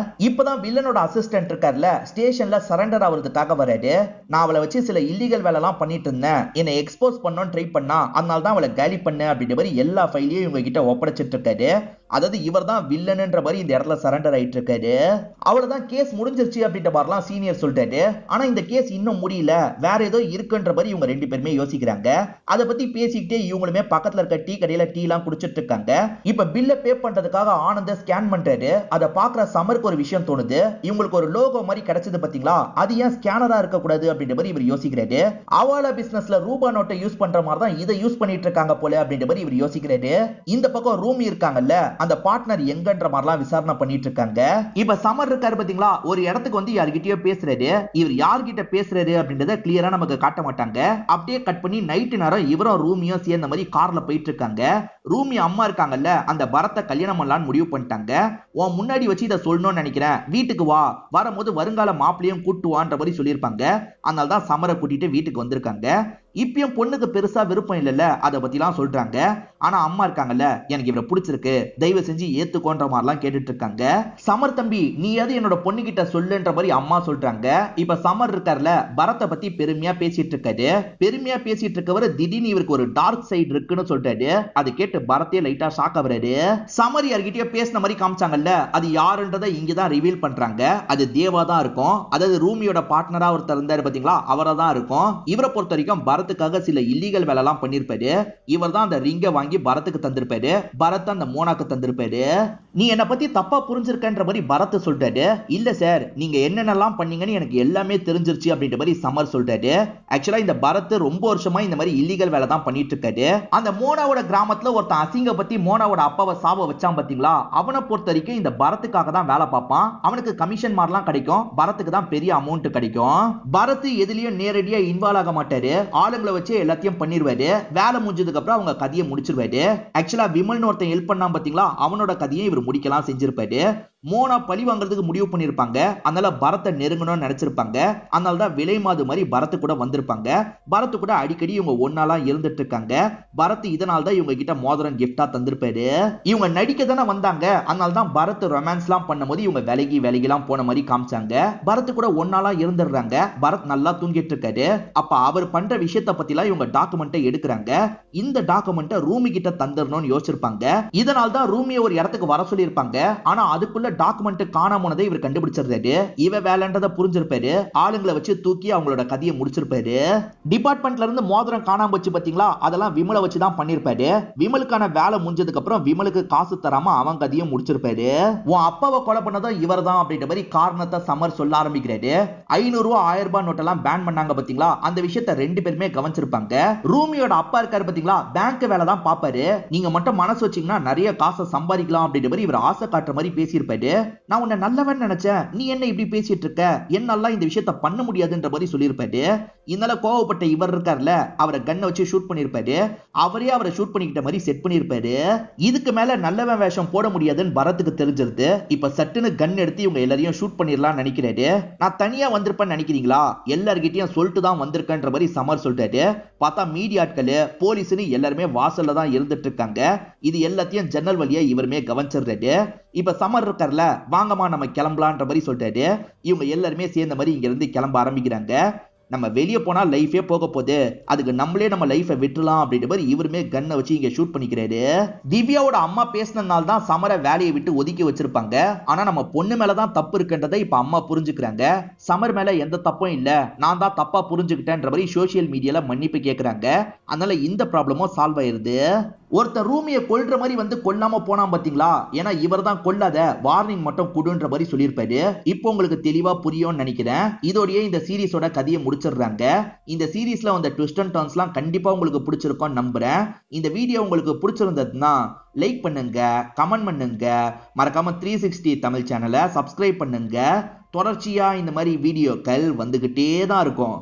இப்பதான் வில்லனோட அசிஸ்டன்ட் இருக்கார்ல, ஸ்டேஷன்ல சரண்டர் ஆகிறதுக்காக வராரு. நான் அவளை வச்சு சில இல்லீகல் வேலை எல்லாம் பண்ணிட்டு இருந்தேன், என்னை எக்ஸ்போஸ் பண்ணணும்னு ட்ரை பண்ணா, அதனால தான் அவளை காலி பண்ண அப்படின்ற மாதிரி எல்லா ஃபைலையும் இவங்க கிட்ட ஒப்படைச்சிட்டு இருக்காரு. அதாவது இவர் தான் வில்லன்ன்ற மாதிரி இந்த இடத்துல சரண்டர் ஆயிட்டு இருக்காரு. அவ்வளவுதான், கேஸ் முடிஞ்சிருச்சு அப்படின்ற மாதிரிலாம் சீனியர் சொல்லிட்டாரு. ஆனா இந்த கேஸ் இன்னும் முடியல, வேற ஏதோ இருக்குன்ற மாதிரி இவங்க ரெண்டு பேருமே யோசிக்கிறாங்க. அதை பத்தி பேசிக்கிட்டே இவங்களுமே பக்கத்துல இருக்க டீ கடையில டீ எல்லாம் குடிச்சிட்டு இருக்காங்க. இப்ப பில்ல பே பண்றதுக்காக ஆனந்த ஸ்கேன் பண்றாரு. அதை பாக்குற சமருக்கு ஒரு விஷயம் தோணுது. இவங்களுக்கு ஒரு லோகோ மாதிரி கிடைச்சது பாத்தீங்களா, அது ஏன் ஸ்கேனரா இருக்க கூடாது அப்படின்ற மாதிரி இவர் யோசிக்கிறாரு. அவாலா பிசினஸ்ல ரூபா நோட்டை யூஸ் பண்ற மாதிரி தான் இதை யூஸ் பண்ணிட்டு இருக்காங்க போல அப்படின்ற மாதிரி இவர் யோசிக்கிறாரு. இந்த பக்கம் ரூமி இருக்காங்கல்ல, அந்த பார்ட்னர் எங்கன்ற மாதிரிலாம் விசாரணை பண்ணிட்டு இருக்காங்க. இப்ப சமர் இருக்காரு பாத்தீங்களா, ஒரு இடத்துக்கு வந்து யார்கிட்டயோ பேசுறாரு. இவர் யார்கிட்ட பேசுறாரு அப்படின்றத கிளியரா நமக்கு காட்ட மாட்டாங்க. அப்படியே கட் பண்ணி நைட்டு நேரம் இவரும் ரூமியும் சேர்ந்த மாதிரி கார்ல போயிட்டு இருக்காங்க. ரூமி அம்மா இருக்காங்கல்ல, அந்த பரத்தை கல்யாணம் பண்ணலான்னு முடிவு பண்ணிட்டாங்க. உன் முன்னாடி வச்சு இதை சொல்லணும்னு நினைக்கிறேன், வீட்டுக்கு வா, வரும்போது வருங்கால மாப்பிளையும் கூட்டுவான்ற மாதிரி சொல்லியிருப்பாங்க. அதனால தான் சமரை கூட்டிட்டு வீட்டுக்கு வந்திருக்காங்க. இப்பயும் பொண்ணுக்கு பெருசா விருப்பம் இல்லைல்ல, அதை பத்திலாம் சொல்றாங்க. ஆனா அம்மா இருக்காங்கல்ல, எனக்கு இவரை பிடிச்சிருக்கு, தயவு செஞ்சு ஏத்துக்கோன்ற மாதிரிலாம் கேட்டுட்டு இருக்காங்க. சமர் தம்பி, நீ அது என்னோட பொண்ணு கிட்ட சொல்லுன்ற மாதிரி அம்மா சொல்றாங்க. இப்ப சமர் இருக்கார்ல, பரத்தை பத்தி பெருமையா பேசிட்டு இருக்காரு. பெருமையா பேசிட்டு இருக்கவர் திடீர்னு இவருக்கு ஒரு டார்க் சைடு இருக்குன்னு சொல்றாரு. அது கேட்டு பரத்தே லைட்டா ஷாக் ஆகுறாரு. சமர் யார்கிட்டயோ பேசின மாதிரி காமிச்சாங்கல்ல, அது யாருன்றதை இங்கதான் ரிவீல் பண்றாங்க. அது தேவா தான் இருக்கும். அதாவது ரூமியோட பார்ட்னரா ஒருத்தர் இருந்தாரு பாத்தீங்களா, அவரை தான் இருக்கும். இவரை பொறுத்த வரைக்கும் பரத் பரத்துக்காக சில இல்லீகல் வேலை எல்லாம் பண்ணிருப்பாரு. இவர் தான் அந்த ரிங்கை வாங்கி பரத்துக்கு தந்திருப்பாரு. பரத் அந்த மோனாக்கு தந்திருப்பாரு. நீ என்ன பத்தி தப்பா புரிஞ்சிருக்கன்ற மாதிரி பரத் சொல்லிட்டாரு. இல்ல சார், நீங்க என்னென்னலாம் பண்ணீங்கன்னு எனக்கு எல்லாமே தெரிஞ்சிருச்சு அப்படின்ற மாதிரி சமர் சொல்லிட்டாரு. ஆக்சுவலா இந்த பரத் ரொம்ப வருஷமா இந்த மாதிரி இல்லீகல் வேலை தான் பண்ணிட்டு இருக்காரு. அந்த மோனாவோட கிராமத்துல ஒருத்தன் அசிங்க பத்தி மோனாவோட அப்பாவை சாவ வச்சான் பாத்தீங்களா, அவனை பொறுத்த வரைக்கும் இந்த பரத்துக்காக தான் வேலை பார்ப்பான். அவனுக்கு கமிஷன் மாதிரிலாம் கிடைக்கும். பரத்துக்கு தான் பெரிய அமௌண்ட் கிடைக்கும். பரத் எதுலயும் நேரடியா இன்வால்வ் ஆக மாட்டாரு. ஆளுங்களை வச்சு எல்லாத்தையும் பண்ணிடுவாரு. வேலை முடிஞ்சதுக்கு அப்புறம் அவங்க கதையை முடிச்சிருவாரு. ஆக்சுவலா விமல்னு ஒருத்தன் ஹெல்ப் பண்ணான் பாத்தீங்களா, அவனோட கதையை இவர் முடிக்கலாம் செஞ்சிருப்பாரு. மோனா பழி வாங்குறதுக்கு முடிவு பண்ணிருப்பாங்க. அதனால பரத்தை நெருங்கணும்னு நினைச்சிருப்பாங்க. அதனால தான் விலை மாது மாதிரி பரத்து கூட வந்திருப்பாங்க. பரத்து கூட அடிக்கடி இவங்க ஒன்னாலாம் இருந்துட்டு இருக்காங்க. பரத் இதனால தான் இவங்க கிட்ட மோதிரம் கிஃப்டா தந்திருப்பாரு. இவங்க நடிக்க தானே வந்தாங்க. அதனால தான் பரத் ரொமான்ஸ்லாம் பண்ணும்போது இவங்க விலகிலாம் போன மாதிரி காமிச்சாங்க. பரத்து கூட ஒன்னாலாம் இருந்துடுறாங்க. பரத் நல்லா தூங்கிட்டு இருக்காரு. அப்ப அவர் பண்ற விஷயத்த பத்திலாம் இவங்க டாக்குமெண்ட்டை எடுக்கிறாங்க. இந்த டாக்குமெண்ட்டை ரூமி கிட்ட தந்துடணும்னு யோசிச்சிருப்பாங்க. இதனால தான் ரூமியை ஒரு இடத்துக்கு வர சொல்லியிருப்பாங்க. ஆனா அதுக்குள்ள டாக்குமெண்ட் காணாம போனதை இவர் கண்டுபிடிச்சிருந்தாரு. இவ வேலைன்றத புரிஞ்சிருப்பாரு. ஆளுங்களை வச்சு தூக்கி அவங்களோட கதையை முடிச்சிருப்பாரு. டிபார்ட்மெண்ட்ல இருந்து மோதிரம் காணாம போச்சு பாத்தீங்களா, அதெல்லாம் விமலை வச்சு தான் பண்ணிருப்பாரு. விமலுக்கான வேலை முடிஞ்சதுக்கு அப்புறம் விமலுக்கு காசு தராம அவன் கதையை முடிச்சிருப்பாரு. உன் அப்பாவை கொலை பண்ணதும் இவர் தான் அப்படின்ற மாதிரி காரணத்தை சமர் சொல்ல ஆரம்பிக்கிறாரு. 500 ரூபாய் 1000 ரூபாய் நோட்டெல்லாம் பேன் பண்ணாங்க பாத்தீங்களா, அந்த விஷயத்தை ரெண்டு பேருமே கவனிச்சிருப்பாங்க. ரூமியோட அப்பா இருக்காரு பாத்தீங்களா, பேங்க் வேலை தான் பாப்பாரு. நீங்க மட்டும் மனசு வச்சீங்கன்னா நிறைய காசை சம்பாதிக்கலாம் அப்படின்ற மாதிரி இவர் ஆசை காட்டுற மாதிரி பேசியிருப்பாரு. நான் உன்னை நல்லவன் நினைச்சேன், நீ என்ன இப்படி பேசிட்டு இருக்க, என்னால இந்த விஷயத்தை பண்ண முடியாதுன்ற மாதிரி சொல்லியிருப்பாரு. இதனால கோவப்பட்ட இவர் இருக்கார்ல, அவரை கண்ணை வச்சு ஷூட் பண்ணிருப்பாரு. அவரை ஷூட் பண்ணிக்கிட்ட மாதிரி செட் பண்ணிருப்பாரு. இதுக்கு மேல நல்லவன் வேஷம் போட முடியாதுன்னு பரத்துக்கு தெரிஞ்சிருது. இப்ப சட்டுன்னு கன் எடுத்து இவங்க எல்லாரையும் ஷூட் பண்ணிடலாம் நினைக்கிறாரு. நான் தனியா வந்திருப்பேன்னு நினைக்கிறீங்களா, எல்லார்கிட்டயும் சொல்லிட்டு தான் வந்திருக்கன்ற மாதிரி சமர் சொல்லிட்டாரு. பார்த்தா மீடியாட்கள் போலீஸ்னு எல்லாருமே வாசல்ல தான் இருந்துட்டு இருக்காங்க. இது எல்லாத்தையும் ஜன்னல் வழியா இவருமே கவனிச்சிடுறாரு. இப்ப சமர் இருக்கார்ல, வாங்கம்மா நம்ம கிளம்பலான்ற மாதிரி சொல்லிட்டாரு. இவங்க எல்லாருமே சேர்ந்த மாதிரி இங்க இருந்து கிளம்ப ஆரம்பிக்கிறாங்க. நம்ம வெளியே போனா லைஃபே போக போகுது, அதுக்கு நம்மளே நம்ம லைஃபை விட்டுலாம் அப்படின்ற மாதிரி இவருமே கன்னை வச்சு இங்க ஷூட் பண்ணிக்கிறாரு. திவ்யாவோட அம்மா பேசினதுனால தான் சமரை வேலையை விட்டு ஒதுக்கி வச்சிருப்பாங்க. ஆனா நம்ம பொண்ணு மேலதான் தப்பு இருக்குன்றதை இப்ப அம்மா புரிஞ்சுக்கிறாங்க. சமர் மேல எந்த தப்பும் இல்ல, நான் தான் தப்பா புரிஞ்சுக்கிட்டேன்ற மாதிரி சோசியல் மீடியால மன்னிப்பு கேட்கறாங்க. அதனால இந்த ப்ராப்ளமும் சால்வ் ஆயிருது. ஒருத்தர் ரூமியை கொல்ற மாதிரி வந்து கொல்லாம போனா பாத்தீங்களா, ஏன்னா இவர் தான் கொல்லாத, வார்னிங் மட்டும் கொடுன்ற மாதிரி சொல்லியிருப்பாரு. இப்போ உங்களுக்கு தெளிவா புரியும்னு நினைக்கிறேன். இதோடய இந்த சீரிஸோட கதையை முடிச்சிடுறாங்க. இந்த சீரிஸ்ல வந்த ட்விஸ்ட் அண்ட் டர்ன்ஸ்லாம் கண்டிப்பா உங்களுக்கு பிடிச்சிருக்கும்னு நம்புறேன். இந்த வீடியோ உங்களுக்கு பிடிச்சிருந்ததுன்னா லைக் பண்ணுங்க, கமெண்ட் பண்ணுங்க, மறக்காம 360 தமிழ் சேனலை சப்ஸ்கிரைப் பண்ணுங்க. தொடர்ச்சியா இந்த மாதிரி வீடியோக்கள் வந்துகிட்டே தான் இருக்கும்.